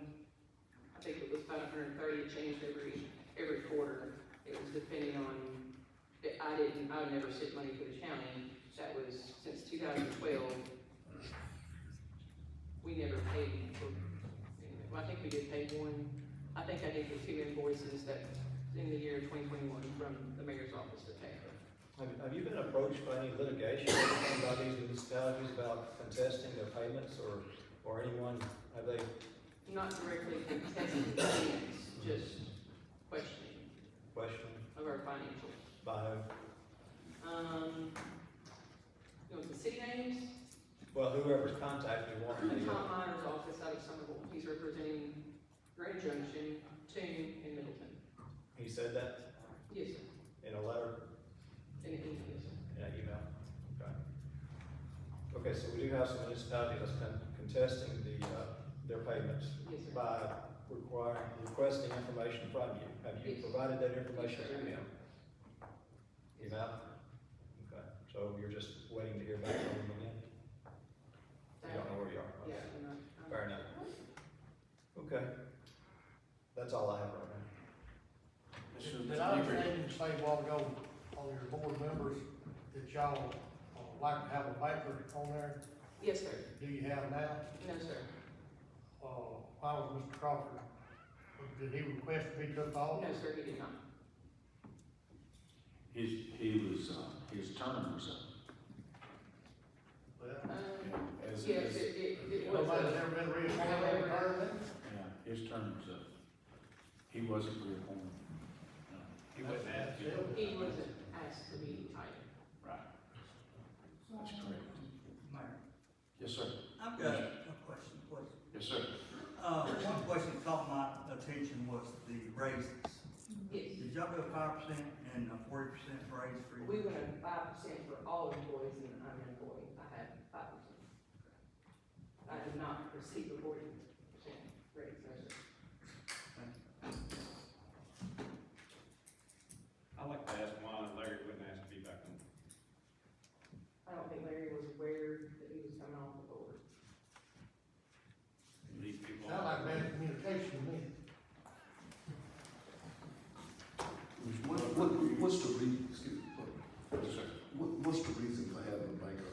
I think it was about $130, it changed every quarter. It was depending on, I would never sit money for the county. That was since 2012. We never paid for, well, I think we did pay one. I think I did the 2 invoices that in the year 2021 from the mayor's office to pay for. Have you been approached by any litigation by these municipalities about contesting their payments or anyone, have they? Not directly contesting payments, just questioning of our financials. By who? You know, the city names? Well, whoever's contacted you wanted to. Tom Minor's office out of Somerville. He's representing Grand Junction, Toon, and Middleton. He said that Yes, sir. in a letter, And it is, yes, sir. in an email? Okay. Okay, so we do have some municipalities that's contesting their payments Yes, sir. by requesting information from you. Have you Yes. provided that information Yes, to sir. them? You have? Okay, so you're just waiting to hear back from them again? You don't know where you are? Okay. Yeah, and Fair enough. Okay. That's all I have right now. Did I understand you say a while ago on your board members that y'all like to have a banker on there? Yes, sir. Do you have now? No, sir. Why was Mr. Crawford, did he request to be took off? No, sir, he did not. His term was up. Well, Yes, it was. nobody's ever been reappointed on the term? Yeah, his term was up. He wasn't reappointed. No. He wasn't asked. He wasn't asked to be hired. Right. That's correct. Mayor, Yes, sir. I've got a question, please. Yes, sir. One question that caught my attention was the raises. Yes. Did y'all go 5% and a 40% raise for you? We went at 5% for all employees and I'm an employee. I had 5%. I did not receive a 40% raise, no, sir. I'd like to ask why Larry wouldn't ask to be back on. I don't think Larry was aware that he was coming off the board. These people. Sound like bad communication to me. What's the reason, excuse me, Yes, sir. what's the reason for having a banker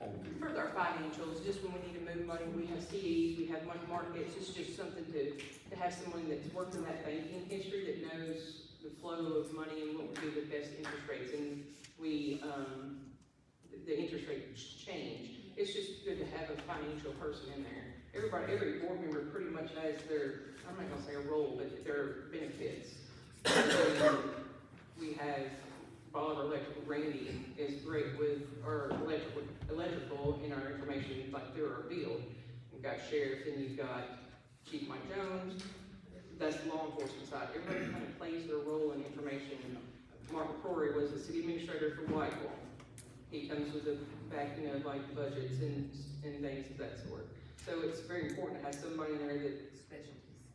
on the? For our financials, just when we need to move money, we have CDs, we have money markets, it's just something to have someone that's worked in that banking history that knows the flow of money and what would be the best interest rates, and we, the interest rates change. It's just good to have a financial person in there. Every board member pretty much has their, I'm not gonna say a role, but their benefits. So we have Bolivar Electrical, Randy is great with our electrical in our information, like through our bill. You've got sheriff, and you've got Chief Mike Jones, that's the law enforcement side. Everybody kind of plays their role in information. Mark McCrory was the city administrator for Whitehall. He comes with the backing of like budgets and things of that sort. So it's very important to have somebody in there that,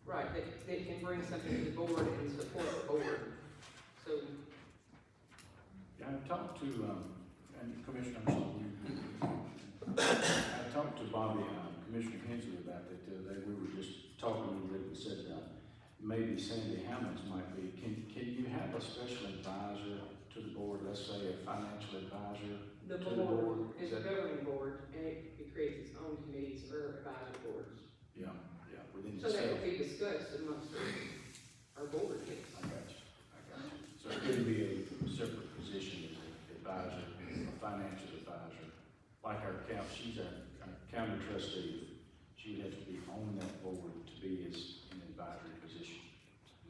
right, that can bring something to the board and support the board. So, Yeah, I talked to, and Commissioner, I talked to Bobby, Commissioner Hensley about that the other day. We were just talking a little bit and said, maybe Sandy Hammonds might be, can you have a special advisor to the board, let's say a financial advisor the to the board? board is a governing board, and it creates its own committees or advisory boards. Yeah, within So that itself. would be discussed amongst our board, yes. I got you. So it could be a separate position as an advisor, a financial advisor, like our she's our county trustee. She would have to be on that board to be as an advisory position.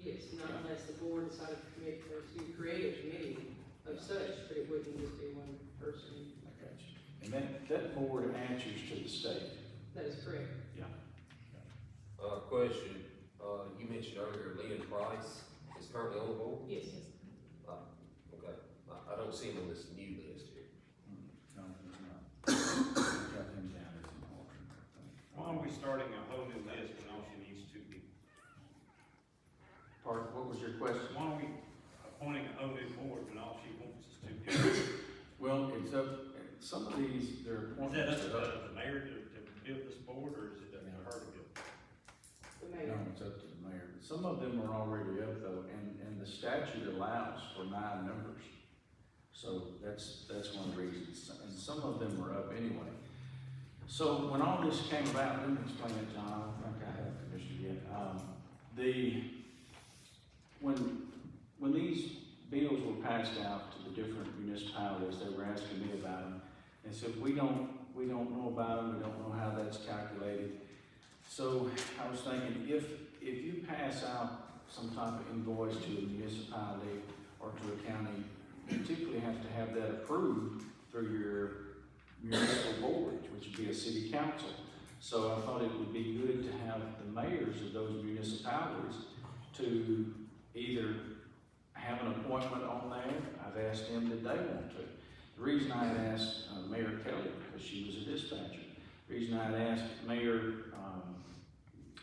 Yes, not unless the board decided to commit, or to create a committee of such, but it wouldn't just be one person. I got you. And that board answers to the state. That is correct. Yeah. Question, you mentioned earlier Leah Price is currently on the board. Yes. appointing a whole new board when all she wants is two people? Well, it's up, some of these, they're Is that appointments. up to the mayor to build this board, or is it up to her to build? The No, mayor. it's up to the mayor. Some of them are already up though, and the statute allows for 9 members. So that's one reason, and some of them are up anyway. So when all this came about, let me explain it, John, I don't think I have Commissioner yet. When these bills were passed out to the different municipalities, they were asking me about them. And said, we don't know about them, we don't know how that's calculated. So I was thinking, if you pass out some type of invoice to a municipality or to a county, you typically have to have that approved through your municipal board, which would be a city council. So I thought it would be good to have the mayors of those municipalities to either have an appointment on there. I've asked them that they want to. The reason I had asked Mayor Kelly, because she was a dispatcher. The reason I had asked Mayor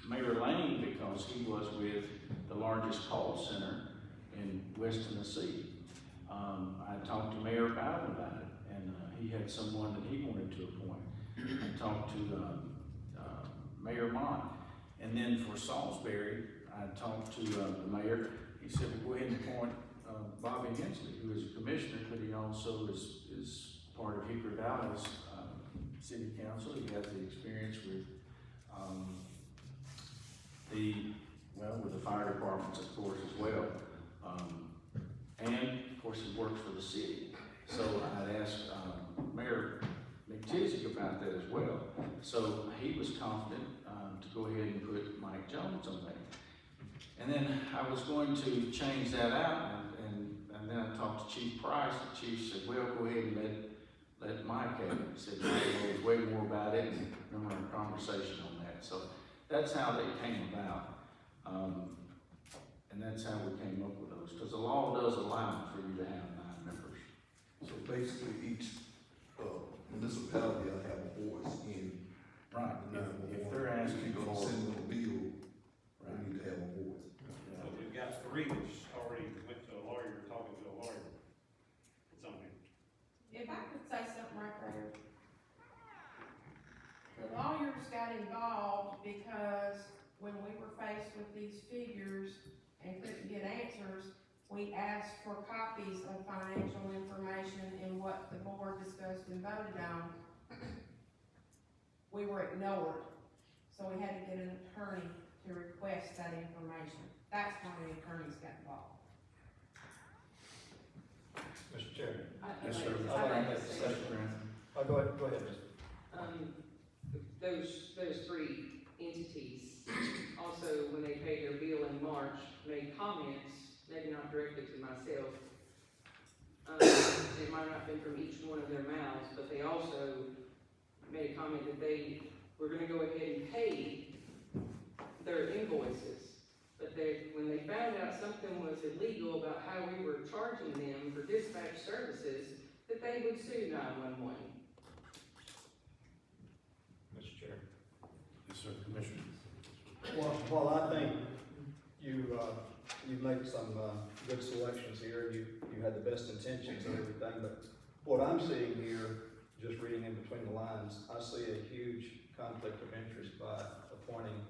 Lane, because he was with the largest call center in West Tennessee. I talked to Mayor Bowden about it, and he had someone that he wanted to appoint. I talked to Mayor Mott, and then for Salisbury, I talked to the mayor. He said, well, go ahead and appoint Bobby Hensley, who is a commissioner, but he also is part of Hickory Valley's city council. He has the experience with with the fire departments, of course, as well. And of course, he works for the city. So I'd asked Mayor McTizzick about that as well. So he was confident to go ahead and put Mike Jones on there. And then I was going to change that out, and then I talked to Chief Price. The chief said, well, go ahead and let Mike have it. He said, Mike knows way more about it, and remember our conversation on that. So that's how they came about. And that's how we came up with those, because the law does allow for you to have 9 members. So basically, each municipality will have a voice in. Right. If they're asking If you're for. gonna send them a bill, Right. they need to have a voice. So we've got 3 that's already went to a lawyer, talking to a lawyer. It's on here. If I could say something right there. The lawyers got involved because when we were faced with these figures and couldn't get answers, we asked for copies of financial information and what the board discussed and voted on. We were ignored, so we had to get an attorney to request that information. That's why the attorneys got involved. Mr. Chairman. Yes, sir. I'd like to say- Go ahead, Mr. Those 3 entities also, when they paid their bill in March, made comments, maybe not directly to myself. It might not have been from each one of their mouths, but they also made a comment that they were gonna go ahead and pay their invoices. But when they found out something was illegal about how we were charging them for dispatch services, that they would sue 911. Mr. Chair. Yes, sir, Commissioner. Well, I think you've made some good selections here. You had the best intentions and everything, but what I'm seeing here, just reading in between the lines, I see a huge conflict of interest by appointing.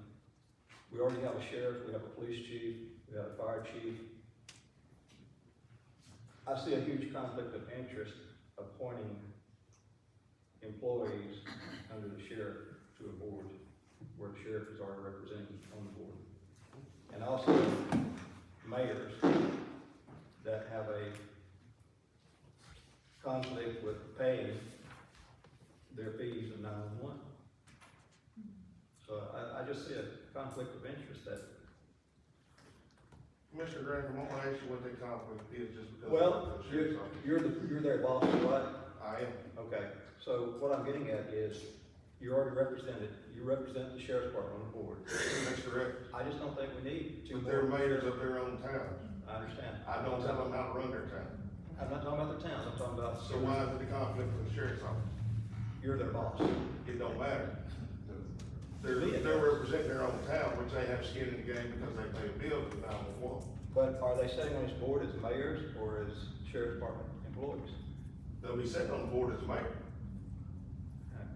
We already have a sheriff, we have a police chief, we have a fire chief. I see a huge conflict of interest appointing employees under the sheriff to a board where the sheriff is already represented on the board. And also mayors that have a conflict with paying their fees in 911. So I just see a conflict of interest that. Commissioner Graham, I'm gonna ask you what that conflict is just because. Well, you're their boss, right? I am. Okay, so what I'm getting at is, you're already represented, you represent the sheriff's department on the board. That's correct. I just don't think we need 2 But they're more. mayors of their own towns. I understand. I don't tell them how to run their town. I'm not talking about their towns, I'm talking about. So why is it a conflict with the sheriff's office? You're their boss. It don't matter. They're representing their own town, which they have skin in the game because they pay bills with 911. But are they sitting on this board as mayors or as sheriff's department employees? They'll be sitting on the board as mayor.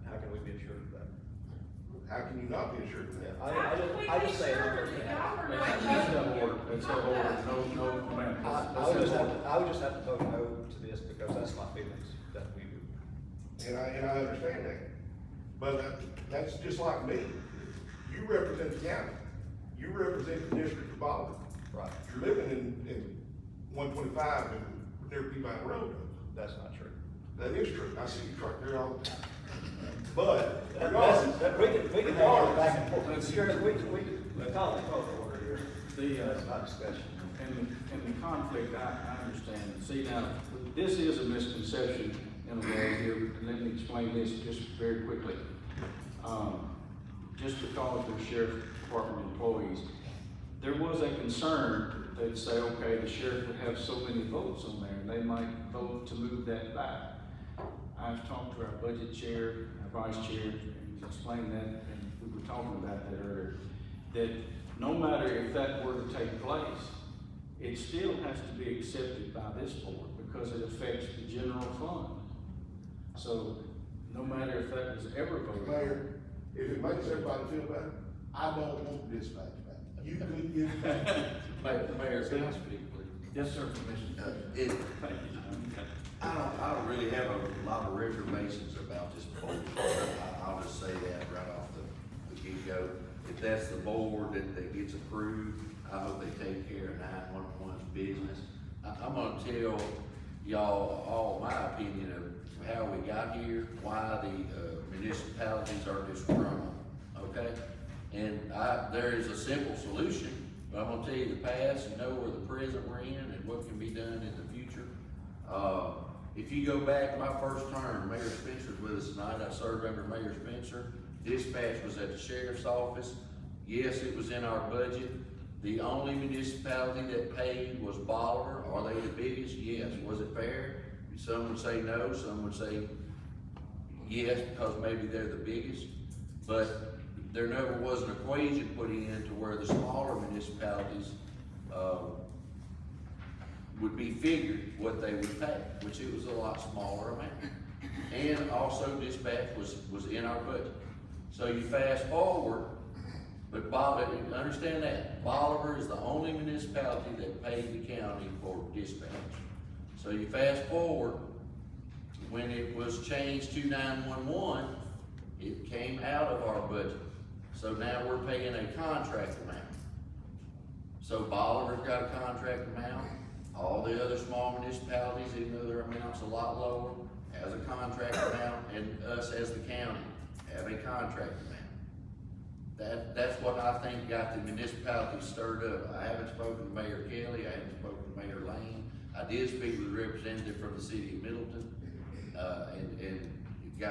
How can we be assured of that? How can you not be assured of that? I just say. It's a order, no, ma'am. I would just have to vote no to this because that's my feelings that we do. And I understand that. But that's just like me. You represent the county. You represent the district of Baldwin. Right. You're living in 125 and near Peabody Road. That's not true. That is true. I see you truck there all the time. But We can have it back and forth. Sheriff, we can call the order here. That's my discussion. And the conflict, I understand. See, now, this is a misconception in a way here, and let me explain this just very quickly. Just because we're sheriff department employees, there was a concern that they'd say, okay, the sheriff would have so many votes on there, and they might vote to move that back. I've talked to our budget chair, our vice chair, and explained that, and we were talking about that earlier, that no matter if that were to take place, it still has to be accepted by this board because it affects the general fund. So, no matter if that was ever voted. Mayor, if it makes everybody feel better, I don't want dispatch back. You can get it back. Mayor, can I speak, please? Yes, sir, Commissioner. I don't really have a lot of reservations about this board. I'll just say that right off the get-go. If that's the board that gets approved, I hope they take care of 911's business. I'm gonna tell y'all all my opinion of how we got here, why the municipalities are disgruntled, okay? And there is a simple solution, but I'm gonna tell you the past, you know where the present we're in and what can be done in the future. If you go back, my first term, Mayor Spencer's with us tonight, I served under Mayor Spencer. Dispatch was at the sheriff's office. Yes, it was in our budget. The only municipality that paid was Bolivar. Are they the biggest? Yes. Was it fair? Some would say no, some would say yes, because maybe they're the biggest. But there never was an equation put in to where the smaller municipalities, would be figured what they would pay, which it was a lot smaller amount. And also dispatch was in our budget. So you fast forward, but understand that, Bolivar is the only municipality that paid the county for dispatch. So you fast forward, when it was changed to 911, it came out of our budget. So now we're paying a contract amount. So Bolivar's got a contract amount. All the other small municipalities, even though their amount's a lot lower, has a contract amount, and us as the county have a contract amount. That's what I think got the municipalities stirred up. I haven't spoken to Mayor Kelly, I haven't spoken to Mayor Lane. I did speak with a representative from the city of Middleton, and I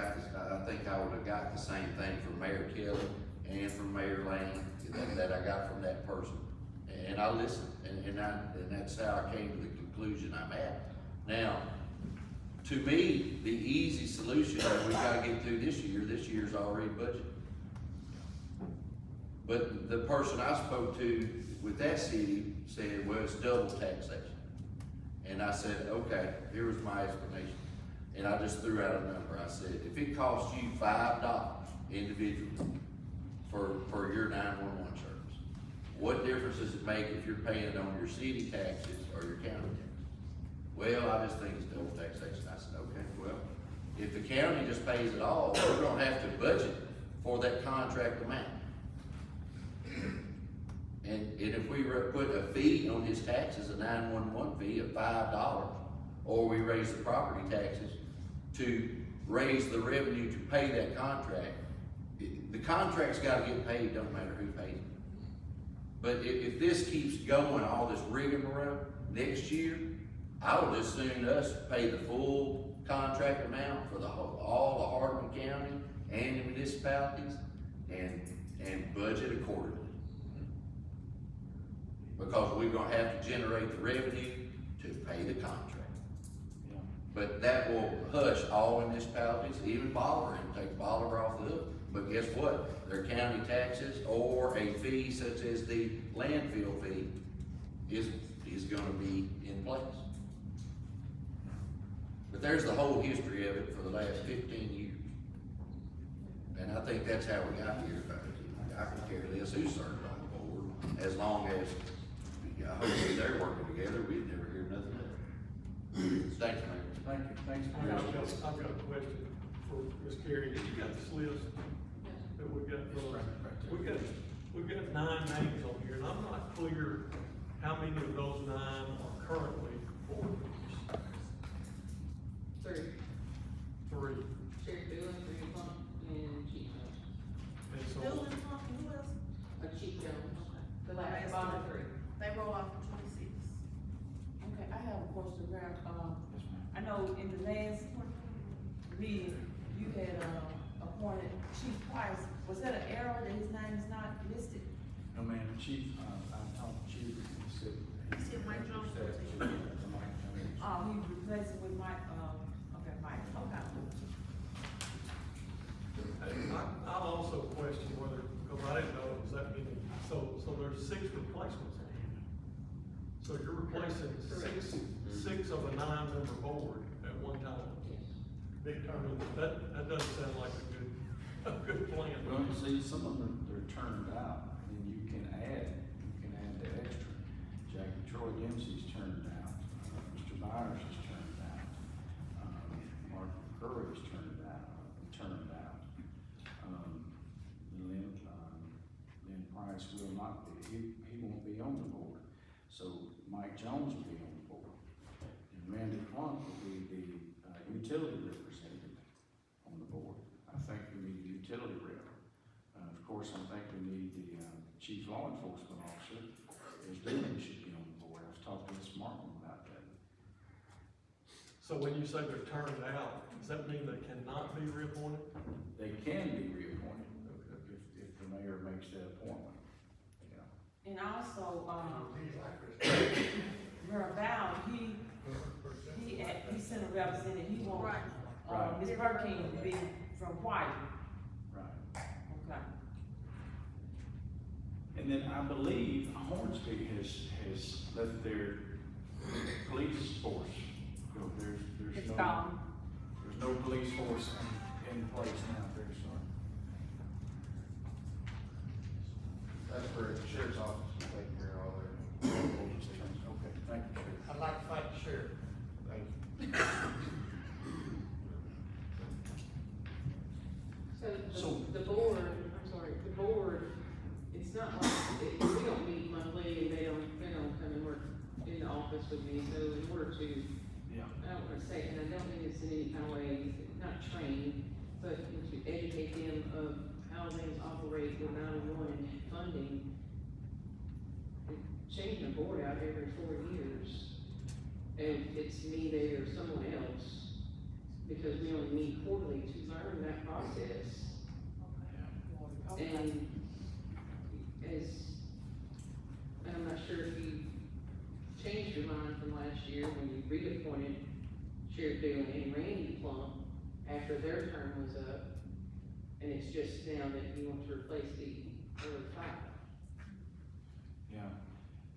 think I would have got the same thing from Mayor Kelly and from Mayor Lane that I got from that person. And I listened, and that's how I came to the conclusion I'm at. Now, to me, the easy solution is we gotta get through this year's already budgeted. But the person I spoke to with that city said, well, it's double taxation. And I said, okay, here was my explanation. And I just threw out a number. I said, if it costs you $5 individually for your 911 service, what difference does it make if you're paying it on your city taxes or your county taxes? Well, I just think it's double taxation. I said, okay, well, if the county just pays it all, we're gonna have to budget for that contract amount. And if we put a fee on his taxes, a 911 fee of $5, or we raise the property taxes to raise the revenue to pay that contract, the contract's gotta get paid, don't matter who pays it. But if this keeps going, all this rigmarole, next year, I would just soon us pay the full contract amount for all the Hardeman County and the municipalities and budget accordingly. Because we're gonna have to generate the revenue to pay the contract. But that will hush all municipalities, even Bolivar, and take Bolivar off the hook. But guess what? Their county taxes or a fee such as the landfill fee is is gonna be in place. But there's the whole history of it for the last 15 years. And I think that's how we got here. I could care less who served on the board, as long as, hopefully they're working together, we'd never hear nothing else. Thanks, Mayor. Thank you, thanks, I've Mayor. got a question for Ms. Carey. You got this list that we got, we got 9 names on here, and I'm not clear how many of those 9 are currently board members. 3. 3. Sheriff Dillon, Green Pump, and Chief Jones. And so, Dylan, who else? Chief Jones. The last bottom 3. They roll off for 26. Okay, I have a question around, I know in the last meeting, you had, appointed Chief Price. Was that an error that his name is not listed? No, ma'am, Chief, I talked to Chief, he said. He said Mike Jones. He replaced it with Mike, okay, Mike, okay. I'll also question whether, because I didn't know it was that many, so there's 6 replacements in here. So you're replacing six of a 9-member board at one time. Big turnover, that doesn't sound like a good plan. Well, you see, some of them, they're turned out, and you can add the extra. Jackie Troy Dempsey's turned out, Mr. Byers is turned out, Mark Curry is turned out. Lynn Price will not be, he won't be on the board. So Mike Jones will be on the board. And Randy Plunk will be the utility representative on the board. I think we need a utility rep. Of course, I think we need the chief law enforcement officer, as Dylan should be on the board. I've talked to Ms. Martin about that. So when you say they're turned out, does that mean they cannot be reappointed? They can be reappointed if the mayor makes that appointment. Yeah. And also, Mayor Val, he sent a representative, he wants, Right. Ms. Perkins to be from White. Right. Okay. And then I believe Hornsby has left their police force. You know, there's It's no, gone. there's no police force in place now, very sorry. That's for the sheriff's office, to take care of all that. Okay, thank you, Sheriff. I'd like to thank the sheriff. Thank you. So the board, I'm sorry, the board, it's not like, we don't meet monthly and they don't come and work in the office with me, so in order to, Yeah. I don't wanna say, and I don't mean this in any kind of way, not train, but to educate them of how things operate with 911 and funding. Changing the board out every 4 years, and it's me there or someone else, because we only meet quarterly to learn that process. And and I'm not sure if you changed your mind from last year when you reappointed Sheriff Dillon and Randy Plump after their term was up, and it's just now that you want to replace the other 5. Yeah,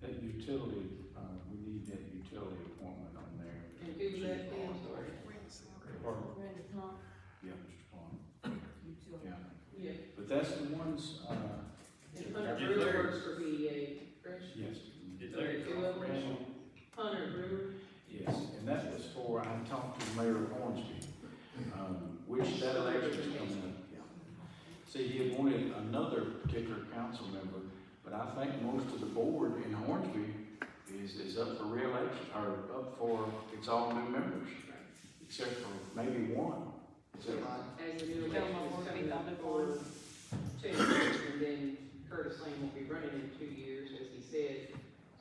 that utility, we need that utility appointment on there. And who's that then, sorry? Pardon? Randy Plump, Yeah, Mr. Plum. utility. Yeah, Yeah. but that's the ones, And Hunter Brewer works for BEA, correct? yes. There are 2 of them. Hunter Brewer. Yes, and that was for, I talked to Mayor Hornsby, which that election is coming up. See, he had wanted another particular council member, but I think most of the board in Hornsby is up for reelection, or up for, it's all new members, except for maybe one. Is that right? As the new election is coming up for 2, and then Curtis Lane won't be running in 2 years, as he said,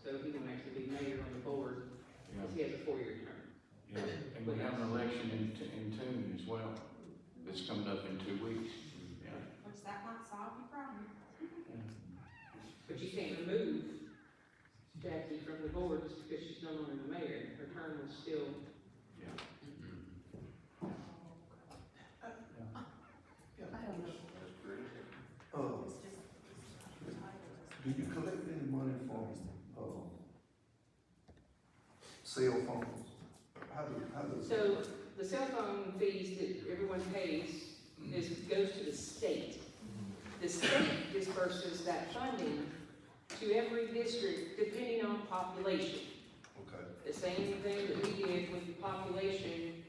so he won't actually be mayor on the board, because he has a 4-year term. Yeah, and we have an election in Tune as well, that's coming up in 2 weeks. Yeah. Which that might solve your problem. But you can't remove Jackie from the board just because she's no longer the mayor, her term was still. Yeah. Do you collect any money from, cell phones? How does? So the cell phone fees that everyone pays goes to the state. The state disperses that funding to every district depending on population. Okay. The same thing that we did with the population,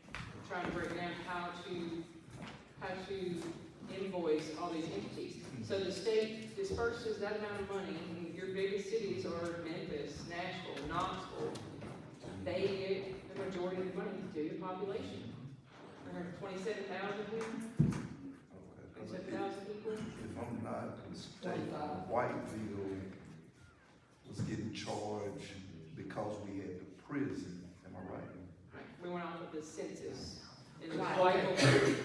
trying to break down how to invoice all these entities. So the state disperses that amount of money, and your biggest cities are Memphis, Nashville, Knoxville. They get the majority of the money to the population. 27,000 people, 27,000 people. If I'm not mistaken, Whiteville was getting charged because we had the prison, am I right? We went off of the census. And Right. Whiteville-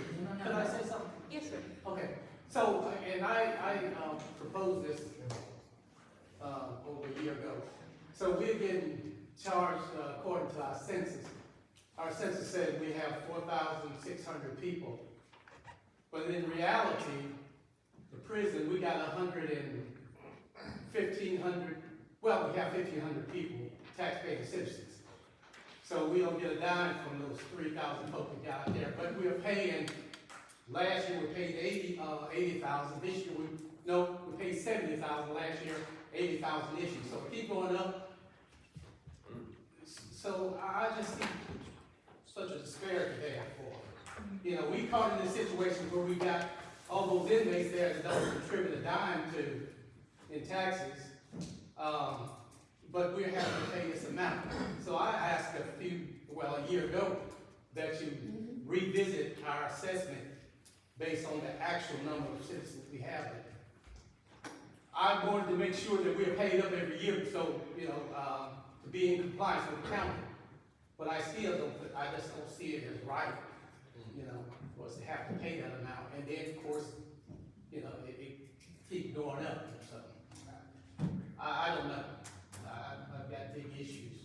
Can I say something? Yes, sir. Okay, so, and I proposed this, over a year ago. So we're getting charged according to our census. Our census said we have 4,600 people. But in reality, the prison, we got 1,500, well, we have 1,500 people, taxpaying citizens. So we don't get a dime from those 3,000 folks we got there, but we are paying, last year we paid 80,000, this year we paid 70,000 last year, 80,000 this year, so keep going up. So I just see such a disparity there for, we caught in this situation where we got all those inmates there that don't contribute a dime to, in taxes, but we're having to pay this amount. So I asked a year ago, that you revisit our assessment based on the actual number of citizens we have there. I wanted to make sure that we're paid up every year, so, to be in compliance with the county. But I just don't see it as right, for us to have to pay that amount, and then, of course, it keeps going up, so. I don't know, I've got big issues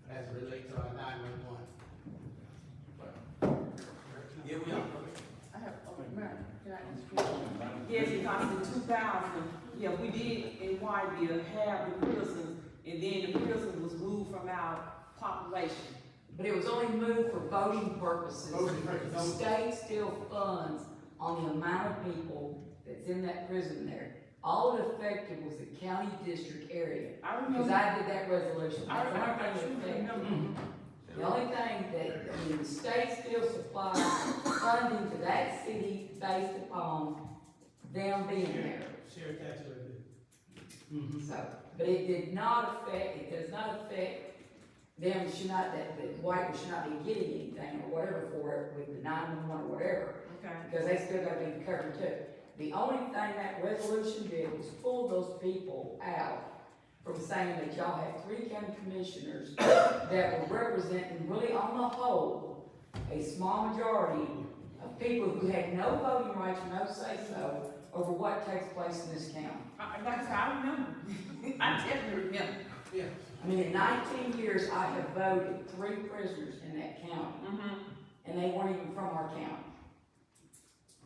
as it relates to our 911. Yeah, we are. I have, Mayor, can I ask you? Yes, because in 2000, we did in Whiteville have the prisons, and then the prison was moved from our population. But it was only moved for voting purposes. Voting purposes. The state still funds on the amount of people that's in that prison there. All it affected was the county district area. I remember. Because I did that resolution. I That's the only thing that affected. The only thing that, the state still supplies funding to that city based upon them being there. Share tax revenue. So, but it does not affect them, that White should not be getting anything or whatever for it with the 911 or whatever. Okay. Because they still gotta be covered too. The only thing that resolution did was pull those people out from saying that y'all had 3 county commissioners that were representing really on the whole, a small majority of people who had no voting rights, no say-so over what takes place in this county. Like I said, I remember. I definitely remember. Yeah. I mean, in 19 years, I have voted 3 prisoners in that county, and they weren't even from our county.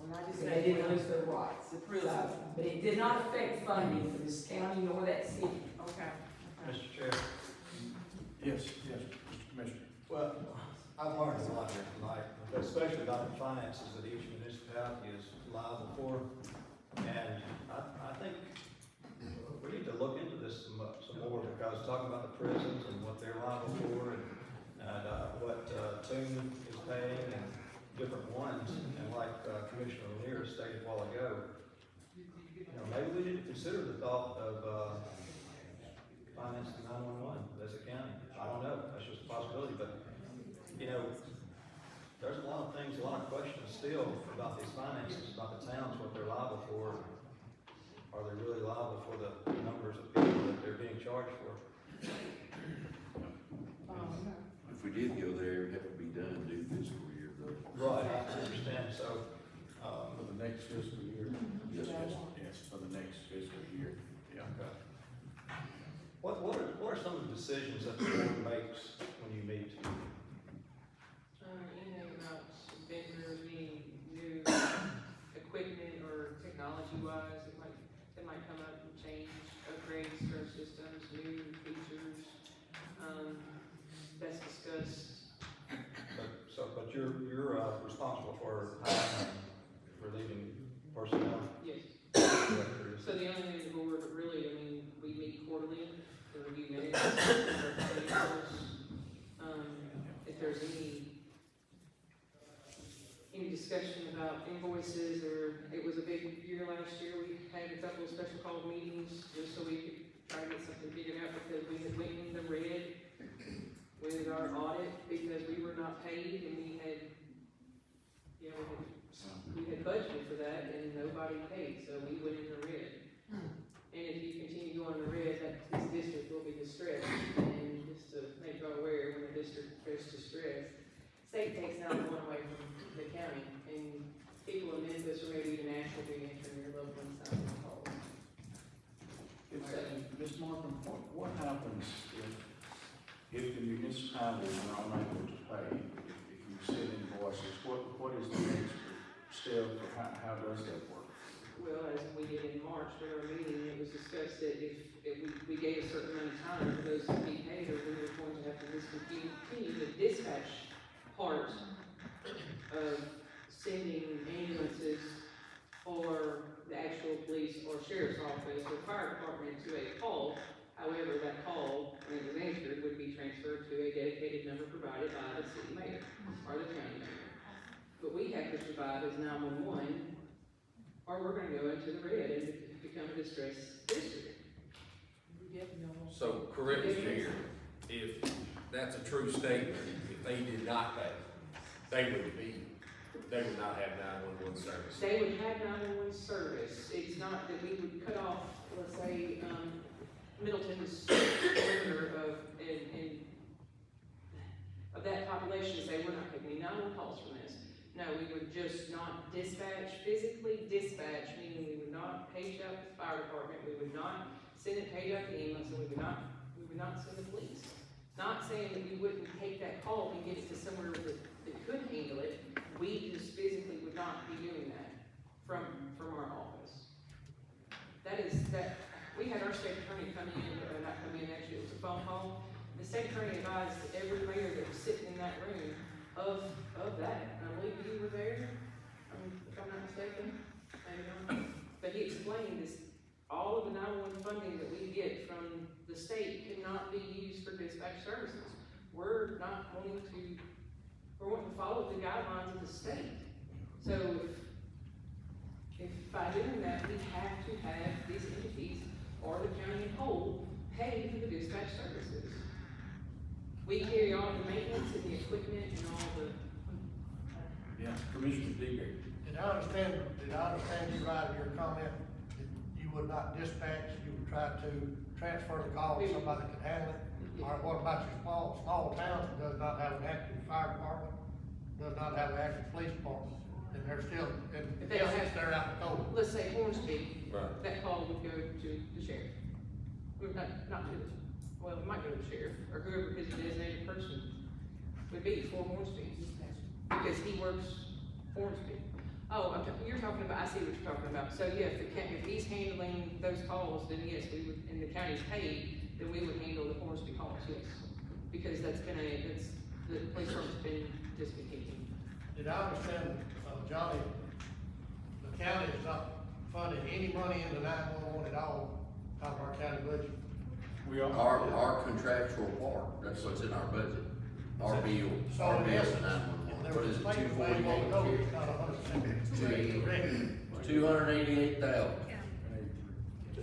And I just So they didn't lose their rights. The prison. So, but it did not affect funding for this county nor that city. Okay. Mr. Chair. Yes, Mr. Commissioner. Well, I've learned a lot here tonight, especially about the finances that each municipality is liable for. And I think we need to look into this some more, because talking about the prisons and what they're liable for and what Tune is paying and different ones, and like Commissioner Lanier stated a while ago, maybe we need to consider the thought of financing 911 as a county. I don't know, that's just a possibility, but, there's a lot of things, a lot of questions still about these finances, about the towns, what they're liable for. Are they really liable for the numbers of people that they're being charged for? If we did go there, it'd have to be done due fiscal year though. Right, I understand, so, For the next fiscal year? Yes, Yes, for the next fiscal year, yeah. okay. What are some of the decisions that the board makes when you meet? Anything about vendors, any new equipment or technology-wise, that might come up and change, upgrades to our systems, new features. That's But you're responsible for hiring, relieving personnel? Yes. Director is- So the only thing the board really, I mean, we meet quarterly to review minutes, our financials. If there's any discussion about invoices, or it was a big year last year, we had a couple of special call meetings just so we could try to get something figured out, because we had went in the red with our audit because we were not paid, and we had, you know, we had budgeted for that and nobody paid, so we went in the red. And if you continue going in the red, that this district will be distressed. And just to make you aware, when the district is distressed, state takes now one away from the county, and people in Memphis or maybe even Nashville be answering their loved ones' signing calls. Ms. Markham, what happens if the municipalities are unable to pay, if you send invoices, what is the next step, or how does that work? Well, as we did in March during our meeting, it was discussed that if we gave a certain amount of time for those to be paid, or we were going to have to discontinue the dispatch part of sending ambulances or the actual police or sheriff's office or fire department to a call. However, that call, when it was answered, would be transferred to a dedicated number provided by the city mayor or the county mayor. But we have to survive as 911, or we're gonna go into the red and become a distressed district. So, correct me here, if that's a true statement, if they did not pay, they would not have 911 service. They would have 911 service. It's not that we would cut off, let's say, Middleton's perimeter of that population, to say we're not taking any 911 calls from this. No, we would just not physically dispatch, meaning we would not page out the fire department, we would not page out the ambulance, and we would not send the police. Not saying that we wouldn't take that call and get it to somewhere that could handle it, we just physically would not be doing that from our office. We had our state attorney come in, or not come in, actually, it was a phone call. The state attorney advised every mayor that was sitting in that room of that. And I believe you were there, if I'm not mistaken, maybe not. But he explained this, all of the 911 funding that we get from the state cannot be used for dispatch services. We're wanting to follow the guidelines of the state. So if by doing that, we have to have these entities or the county in whole pay for the dispatch services. We carry all the maintenance and the equipment and all the. Yeah, Commissioner DeBerry. Did I understand you right in your comment, that you would not dispatch, you would try to transfer the call to somebody that could handle it? Or what about your small towns that does not have an active fire department, does not have an active police department, and they're still, If they don't have, they're out the door? let's say Hornsby, Right. that call would go to the sheriff. Not to well, it might go to the sheriff, or whoever his designated person would be for Hornsby, because he works Hornsby. Oh, you're talking about, I see what you're talking about. So yeah, if he's handling those calls, then yes, we would, and the county's paid, then we would handle the Hornsby calls, yes. Because the police department's been discontinued. Did I understand, Johnny, the county is not funding any money into 911 at all out of our county budget? We are. Our contractual part, that's what's in our budget, our bill, So our in bill is essence, 911. if there What was is a it, statement made a while ago, 248? it's not 100% correct. 288,000.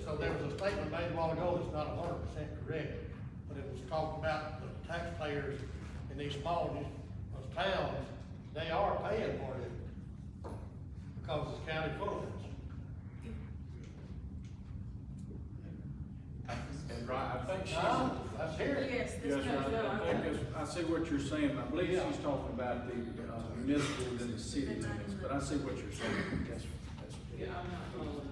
So there was a statement made a while ago that's not 100% correct, but it was talking about the taxpayers in these small towns, they are paying for it because it's county funds. And right, I think she's. No, that's here. Yes, Yes, this right, goes, I think I see what you're saying, I believe she's talking about the municipal within the city limits, but I see what you're saying. Yeah, I'm not following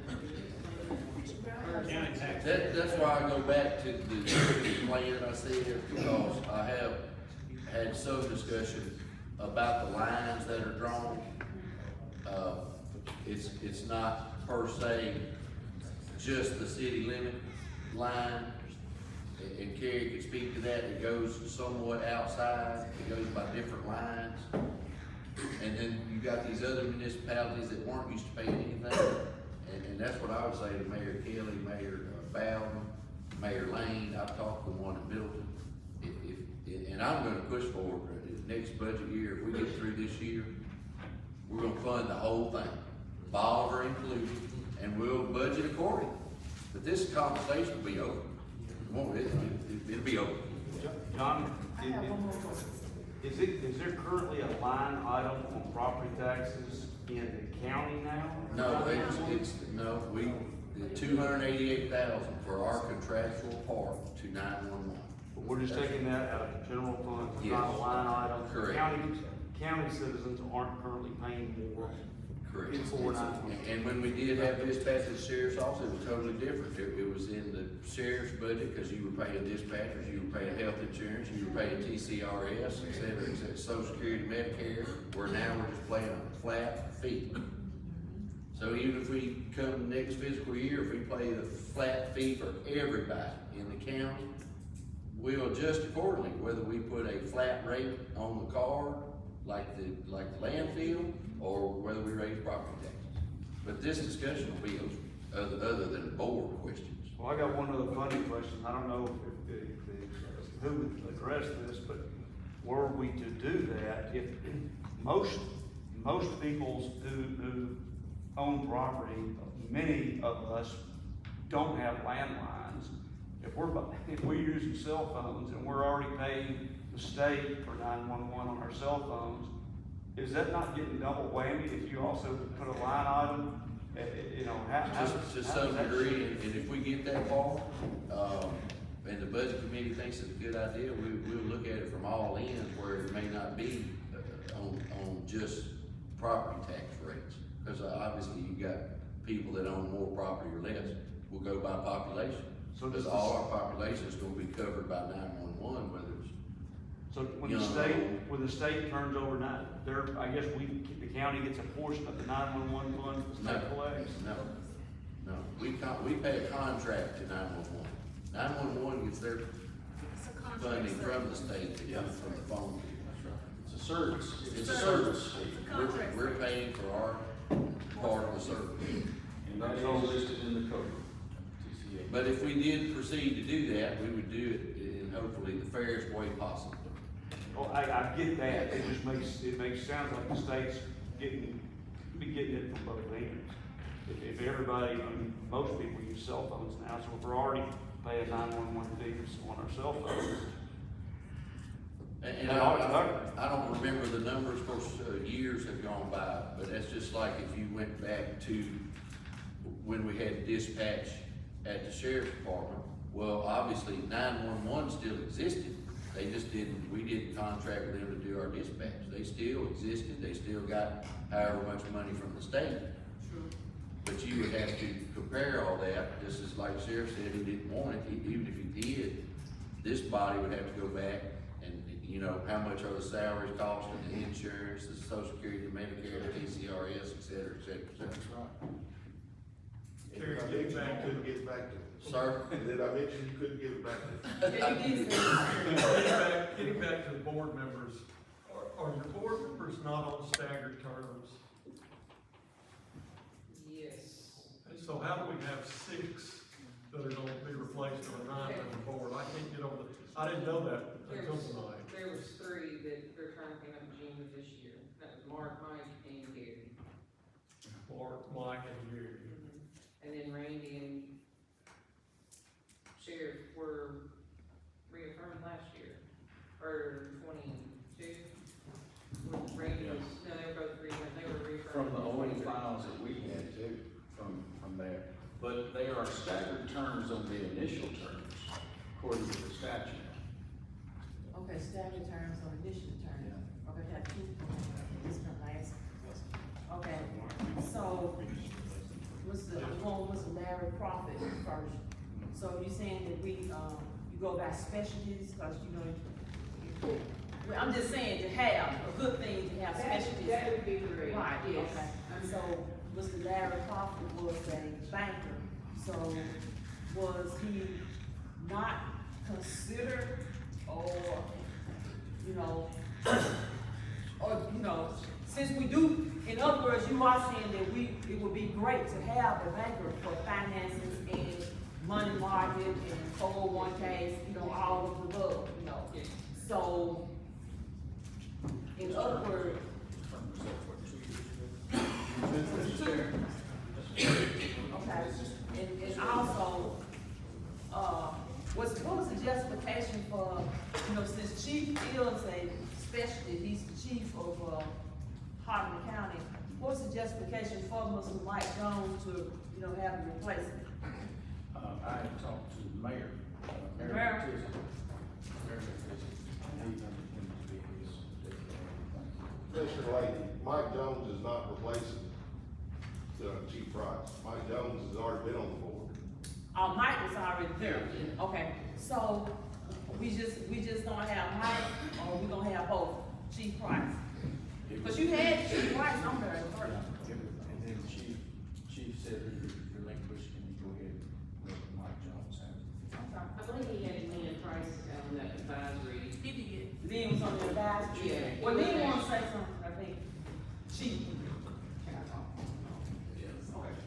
That's why I go back to the plan I said, because I have had some discussion about the lines that are drawn. It's not per se just the city limit line. and Kerry could speak to that, it goes somewhat outside, it goes by different lines. And then you got these other municipalities that weren't used to paying anything, and that's what I would say to Mayor Kelly, Mayor Bowden, Mayor Lane. I've talked with one in Middleton. And I'm gonna push forward, next budget year, if we get through this year, we're gonna fund the whole thing, Bolivar included, and we'll budget accordingly. But this conversation will be over. It'll be over. John, I have one more question. is there currently a line item on property taxes in the county now? No, the 288,000 for our contractual part to 911. But we're just taking that out of the general fund, it's Yes. not a line item. Correct. County citizens aren't currently paying more. Correct. For 911. And when we did have dispatch at the sheriff's office, it was totally different. It was in the sheriff's budget, because you were paying dispatchers, you were paying health insurance, you were paying TCRS, et cetera, Social Security, Medicare, where now we're just paying a flat fee. So even if we come next fiscal year, if we pay the flat fee for everybody in the county, we'll adjust accordingly, whether we put a flat rate on the card, like the landfill, or whether we raise property taxes. But this discussion will be other than board questions. Well, I got one other funny question. I don't know if who would address this, but were we to do that, if most people who own property, many of us don't have landlines. If we're using cell phones and we're already paying the state for 911 on our cell phones, is that not getting double whammy if you also put a line item? To some degree, and if we get that far, and the budget committee thinks it's a good idea, we'll look at it from all ends, where it may not be on just property tax rates. Because obviously you've got people that own more property or less. We'll go by population. So because all our population is gonna be covered by 911, whether it's. So when the state turns over I guess the county gets a portion of the 911 funds the state collects? No, we pay a contract to 911. 911 gets their funding from the state, that comes from the phone. It's a service. It's a service. We're paying for our part of the service. And that is listed in the code. But if we did proceed to do that, we would do it in hopefully the fairest way possible. Well, I get that, sounds like the state's getting it from both ends. If everybody, most people use cell phones now, so if we're already paying 911 fees on our cell phones. And I don't remember the numbers, of course, years have gone by, but that's just like if you went back to when we had dispatch at the sheriff's department. Well, obviously 911 still existed. We didn't contract with them to do our dispatch. They still existed, they still got however much money from the state. But you would have to compare all that, just as like the sheriff said, he didn't want it, even if he did, this body would have to go back and, how much are the salaries costing, the insurance, the Social Security, the Medicare, the TCRS, et cetera, et cetera, et cetera. That's right. Terry, Get back to. Sir? Did I mention you couldn't give it back to? Getting back to the board members, are your board members not on staggered terms? Yes. And so how do we have 6 that are gonna be replaced on a 9-member board? I can't get over I didn't know that until tonight. There was 3 that their term came up in June of this year. That was Mark, Mike, and Gary. Mark, Mike, and Gary. And then Randy and Sheriff were reaffirmed last year, or 22. Randy was, no, they were both reaffirmed, they were reaffirmed. From the old 23. files that we had too, from there. But they are staggered terms on the initial terms, according to the statute. Okay, staggered terms on initial term. Okay, got 2. This one last. Okay, so, Mr. Larry Prophet first. So you saying that you go by specialties, cause I'm just saying to have, a good thing to have specialties. That would be great, Right, yes. okay. So Mr. Larry Prophet was a banker, so was he not consider, or, you know, since we do, in other words, you are saying that it would be great to have a banker for finances and money market and 401ks, all of the above, So, in other words, okay, and also, what was the justification for, since Chief is a specialty, he's the chief of, Hardeman County, what's the justification for Mr. Mike Jones to, have him replace him? I had talked to the mayor, Mayor? Mayor Tizzle. Mayor Tizzle. He wanted him to be his. Commissioner Lady, Mike Jones is not replacing Chief Price. Mike Jones has already been on the board. Oh, Mike was already there. Okay, so we just gonna have Mike, or we gonna have both, Chief Price? Cause you had Chief Price on there at first. And then Chief said he would relinquish and go ahead and let Mike Jones have it. I believe he had me and Price on that advisory. He did. Lynn was on the advisory. Yeah. Well, Lynn wanna say something, I think. Chief.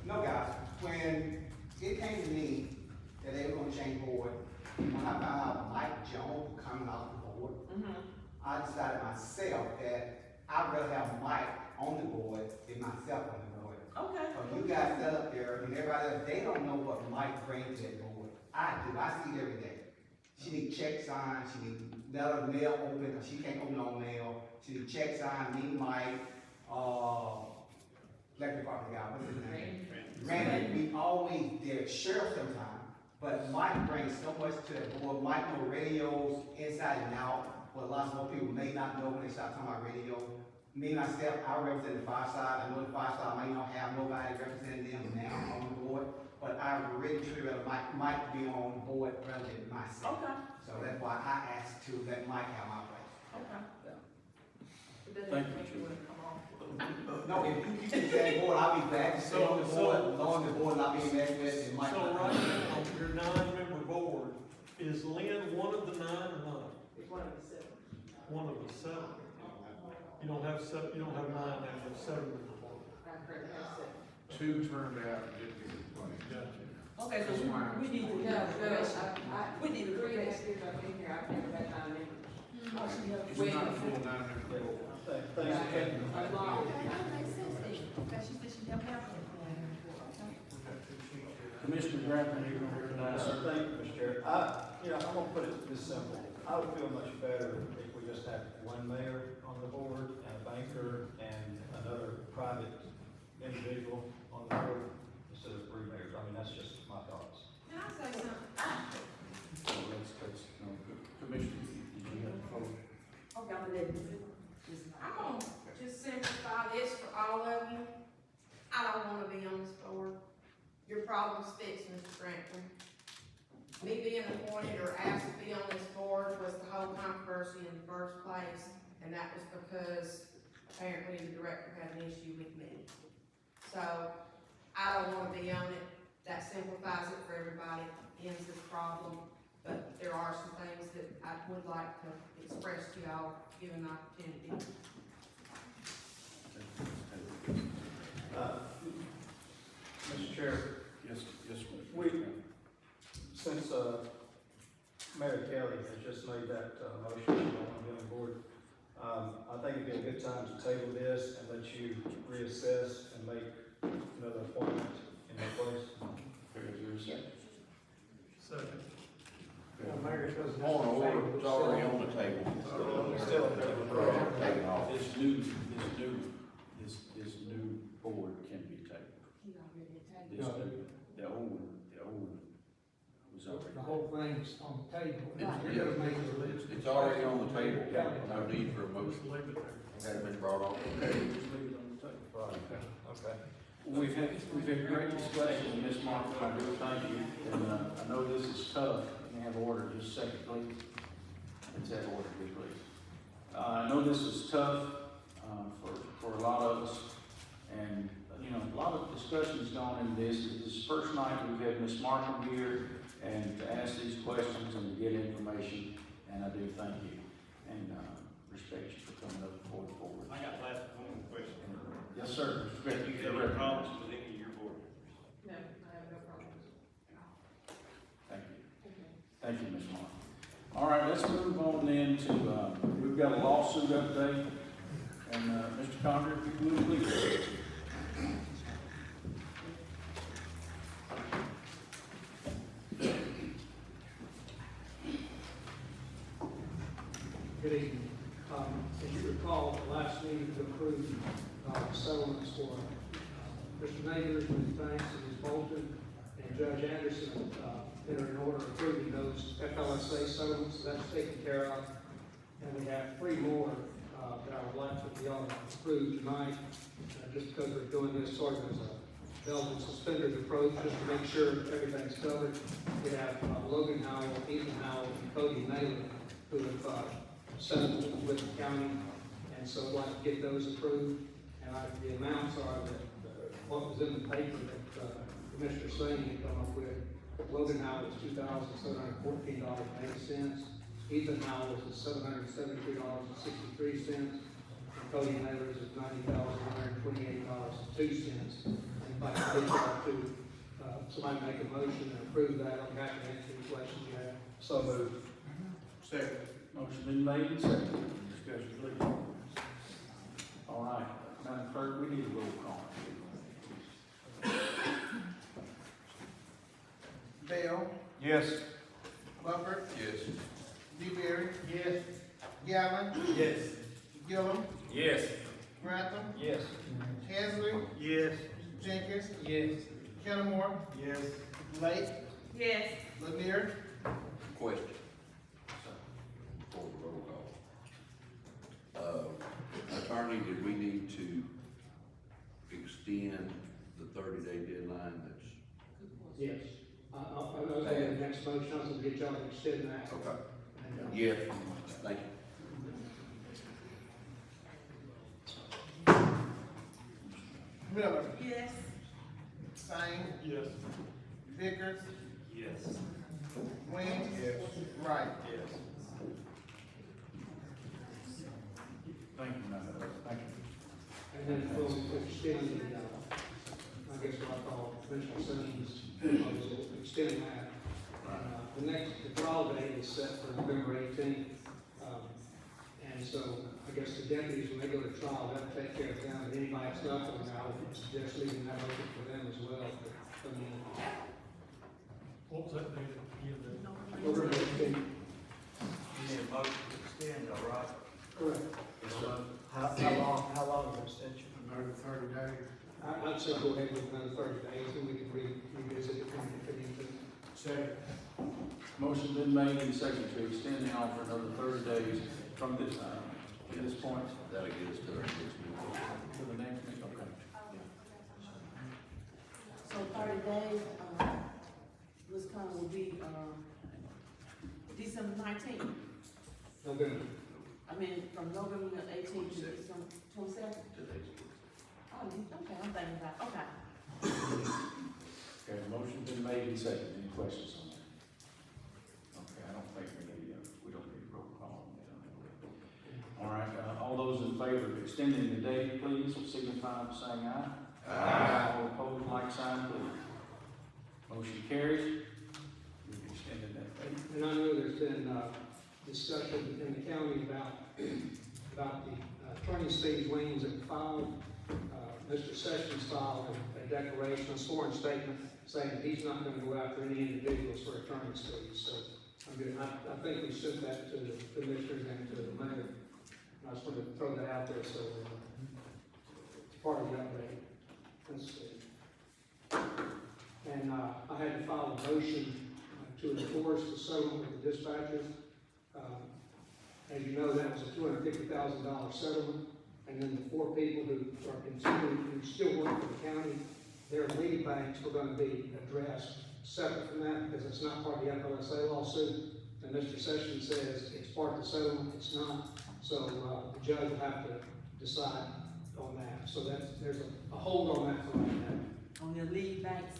No, guys, when it came to me that they were gonna change board, when I found out Mike Jones was coming off the board, I decided myself that I'd rather have Mike on the board than myself on the board. Okay. You guys sit up there and everybody else, they don't know what Mike brings to that board. I do, I see it every day. She need check signs, she need letter mail open, cause she can't open no mail. She need check sign, me, Mike, electric department guy, what's his name? Randy, we always there, sheriff sometimes, but Mike brings so much to the board. Mike knows radios inside and out, but lots more people may not know when they start talking about radio. Me, myself, I represent the fire side. I know the fire side may not have nobody representing them now on the board, but I really truly rather Mike be on the board rather than myself. Okay. So that's why I asked to let Mike have my place. Okay. Thank you, Chief. No, if you keep the same board, I'll be glad to stay on the board, on the board, not being messed with, and Mike. So right now, your 9-member board, is Lynn one of the 9 or not? It's one of the 7. One of the 7. You don't have 7, you don't have 9 now, you have 7-member board. I currently have 7. 2 turned out and didn't get appointed. Gotcha. Okay, so we need to have a correction. We need a 3.5 correction. years I've been here, I've never had 9 members. Oh, she has- It's not a full 9-member board. Thanks, Kevin. A lot. That makes sense then. Okay, she said she never had one. Commissioner Grant, you're gonna recognize, sir. Thank you, Mr. Chair. I'm gonna put it this simple. I would feel much better if we just had one mayor on the board and a banker and another private individual on the board instead of 3 mayors. I mean, that's just my thoughts. Can I say something? No, Commissioner, did you have a vote? Okay, I'm gonna let you. I'm gonna just simplify this for all of you. I don't wanna be on this board. Your problem's fixed, Mr. Franklin. Me being appointed or asked to be on this board was the whole controversy in the first place, and that was because apparently the director had an issue with me. So, I don't wanna be on it. That simplifies it for everybody, ends this problem. But there are some things that I would like to express to y'all, given the opportunity. Mr. Chair, Yes, yes, since Mayor Kelly has just made that motion, she don't want to be on the board, I think it'd be a good time to table this and let you reassess and make another appointment in your place. Is there a second? Second. Point of order, it's already on the table. Still on the table. Take it off. This new board can be tabled. This new, the old one was already. The whole thing's on the table. It's already on the table, no need for a motion. Just leave it there. Had been brought on. Just leave it on the table. Okay. We've had great discussion, Ms. Martin, I do thank you, and, I know this is tough, let me have order, just a second, please. Let's have order, please. I know this is tough, for a lot of us, and, a lot of discussion's gone into this. This is the first night we've had Ms. Markham here, and to ask these questions and to get information, and I do thank you, and, respect you for coming up before the board. I got one more question. Yes, sir. Mr. Grant, You you have can any recognize. problems with any of your board members? No, I have no problems. Thank you. Okay. Thank you, Ms. Martin. All right, let's move on then to, we've got a lawsuit update, and, Mr. Conner, if you would, please. Good evening. As you recall, the last meeting we approved settlements for Mr. Nagers, Ms. Banks, and Ms. Bolton, and Judge Anderson entered an order approving those FLSA settlements. That's taken care of. And we have 3 more that I would like for y'all to approve tonight, just because we're doing this sort of as a belt and suspenders approach, just to make sure everything's covered. We have Logan Howell, Ethan Howell, and Cody Naylor, who have settled with the county, and so I'd like to get those approved. And the amounts are that, what was in the paper that Commissioner Singh had come up with. Logan Howell was $2,714.80. Ethan Howell was $773.63. And Cody Naylor is $90,128.02. And if I could get y'all to, somebody make a motion and approve that, I'm happy to answer any questions you have. So moved. Second. Motion been made and seconded. Discussion, please. All right, Madam Clerk, we need a roll call. Bell, Yes. Bufford, Yes. DeBerry. Yes. Galvin, Yes. Gillum, Yes. Grantham, Yes. Hensley, Yes. Jenkins, Yes. Kennemore, Yes. Blake, Yes. Lanier, Question. For the roll call. Attorney, did we need to extend the 30-day deadline that's? Yes. I was going to the next motion, I was going to get y'all to extend that. Okay. And, Yeah, thank you. Miller, Yes. Sane, Yes. Vickers, Yes. Wayne, Wright. Yes. Thank you, Madam Clerk. Thank you. And then we'll extend the, I guess what I call Commissioner Simmons, proposal, extend that. The next, the trial date is set for November 18th. And so I guess the deputies, when they go to trial, that'll take care of them, but anybody that's not going out, just leaving that open for them as well. What was that date again? November 18th. You need a motion to extend, all right? Correct. How long is the extension? Another 30 days. I'd say go ahead with another 30 days, and we can revisit it when we need to. Second. Motion been made and seconded to extend the offer another 30 days from this time, to this point. That'll get us to our next meeting. To the next meeting, okay. So 30 days, was coming will be, December 19th. November. I mean, from November 18th to December 27th. Oh, okay, I'm thinking about, okay. Okay, motion been made and seconded. Any questions on that? Okay, I don't think we don't need a roll call on that. All right, all those in favor of extending the date, please, signify by saying aye. Aye. All opposed, like sign, please. Motion carries. We've extended that date. And I know there's been, discussion in the county about the attorney's fees liens that filed. Mr. Sessions filed a declaration, a sworn statement, saying that he's not gonna go after any individuals for attorney's fees. So I think we sent that to the commissioners and to the mayor. I just wanted to throw that out there, so it's part of the update. Let's see. And I had to file a motion to enforce the settlement with the dispatchers. As you know, that was a $250,000 settlement, and then the 4 people who are continuing, who still work for the county, their lead banks were gonna be addressed separate from that, because it's not part of the FLSA lawsuit. And Mr. Sessions says it's part of the settlement, it's not. So, the judge will have to decide on that. So there's a hold on that for right now. On your lead banks.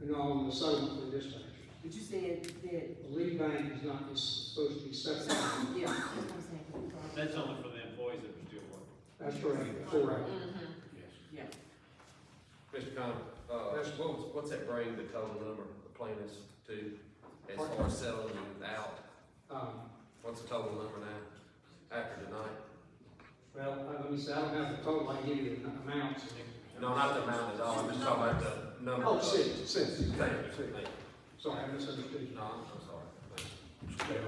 And on the settlement for the dispatchers. But you said that, The lead bank is not, is supposed to be separate. yeah, that's what I'm saying. That's only for the employees that are still working. That's correct, correct. Yeah. Mr. Connor, what's that bring the total number of plaintiffs to, as far as settling out? What's the total number now, after tonight? Well, let me say, I don't have the total, I can give you the amounts. No, not the amount at all, I'm just talking about the number. Oh, of- six. Thank you, thank you. Sorry, I misunderstood you. No, I'm sorry.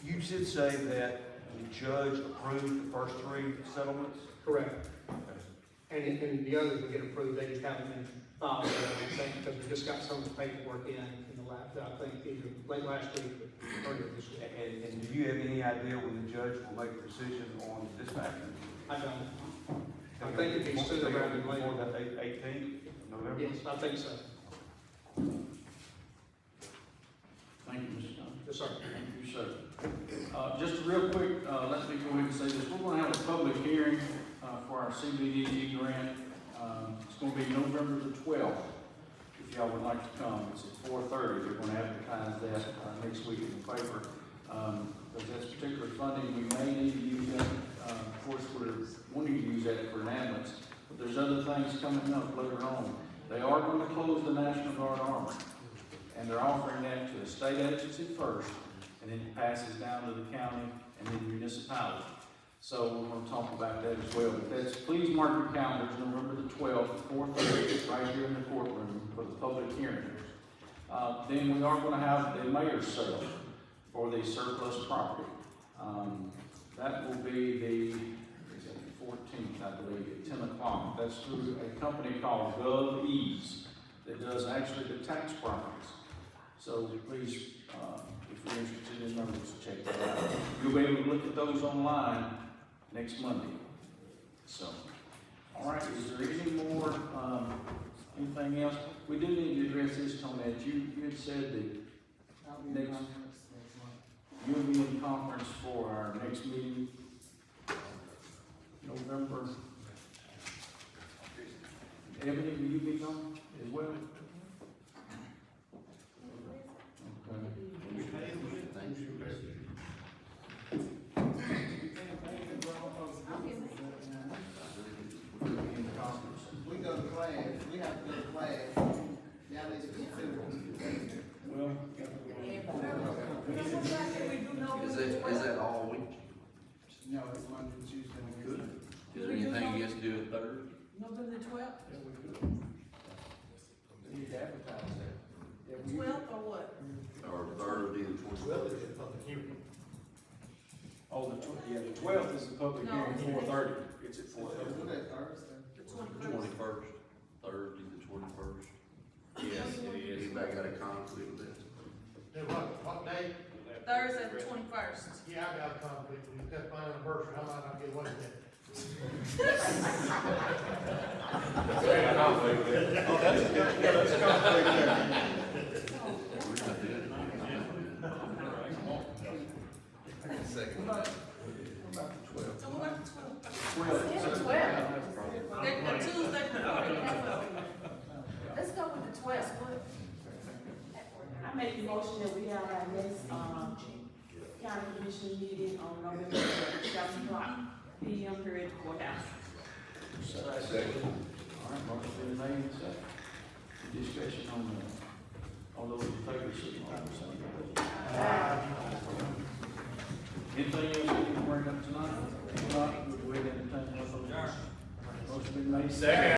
You did say that the judge approved the first three settlements? Correct. And the others will get approved, they just haven't been filed, I think, because we just got some of the paperwork in the last, I think, either late last week or earlier this week. And do you have any idea when the judge will make a decision on the dispatching? I don't. I think it'd be sooner rather than later. Before the 18th of November? Yes, I think so. Thank you, Mr. Johnson. Yes, sir. Thank you, sir. Just real quick, let me go ahead and say this. We're gonna have a public hearing, for our CBDG grant. It's gonna be November the 12th, if y'all would like to come. It's at 4:30. They're gonna advertise that, next week in the paper. Because that's particular funding, we may need to use that. Of course, we're wanting to use that for an ambulance, but there's other things coming up later on. They are going to close the National Guard Armory, and they're offering that to a state agency first, and then it passes down to the county and then municipality. So we're going to talk about that as well. But that's, please mark your calendars, November the 12th, 4:30, right here in the courtroom for the public hearing. Then we are going to have the mayor's sale for the surplus property. That will be the 14th, I believe, at 10 o'clock. That's through a company called GovEase that does actually the tax properties. So please, if you're interested in those, check that out. You'll be able to look at those online next Monday. So, all right, is there any more, anything else? We do need to address this, Tony, that you had said that next, you'll be in conference for our next meeting, November. Ebony, will you be gone as well? We go to class, we have to go to class, y'all need to be civil. Well, Is that all week? No, it's Monday, Tuesday, and Good. Wednesday. Is there anything you have to do at third? November the 12th? We need to advertise that. 12th or what? Or third would be the 21st? Oh, the 12th is the public No, hearing, it's- 4:30. It's at 4:30. Do that Thursday. The 21st. 21st, Thursday the 21st. Yes, it is. Anybody got a conflict with that? What day? Thursday, the 21st. Yeah, I got a conflict, that's my anniversary, I might not get one of them. Second. What about the 12th? So what about the 12th? 12th. The Tuesday before the Let's go with the 12th. I make the motion that we have our next, county commission meeting on November 12th, 7 o'clock PM here at the courthouse. all right, motion been made and seconded. Discussion on all those in favor, signify by saying aye. Anything else you need to bring up tonight? If not, we'll go ahead and entertain a motion. Motion been made. Second.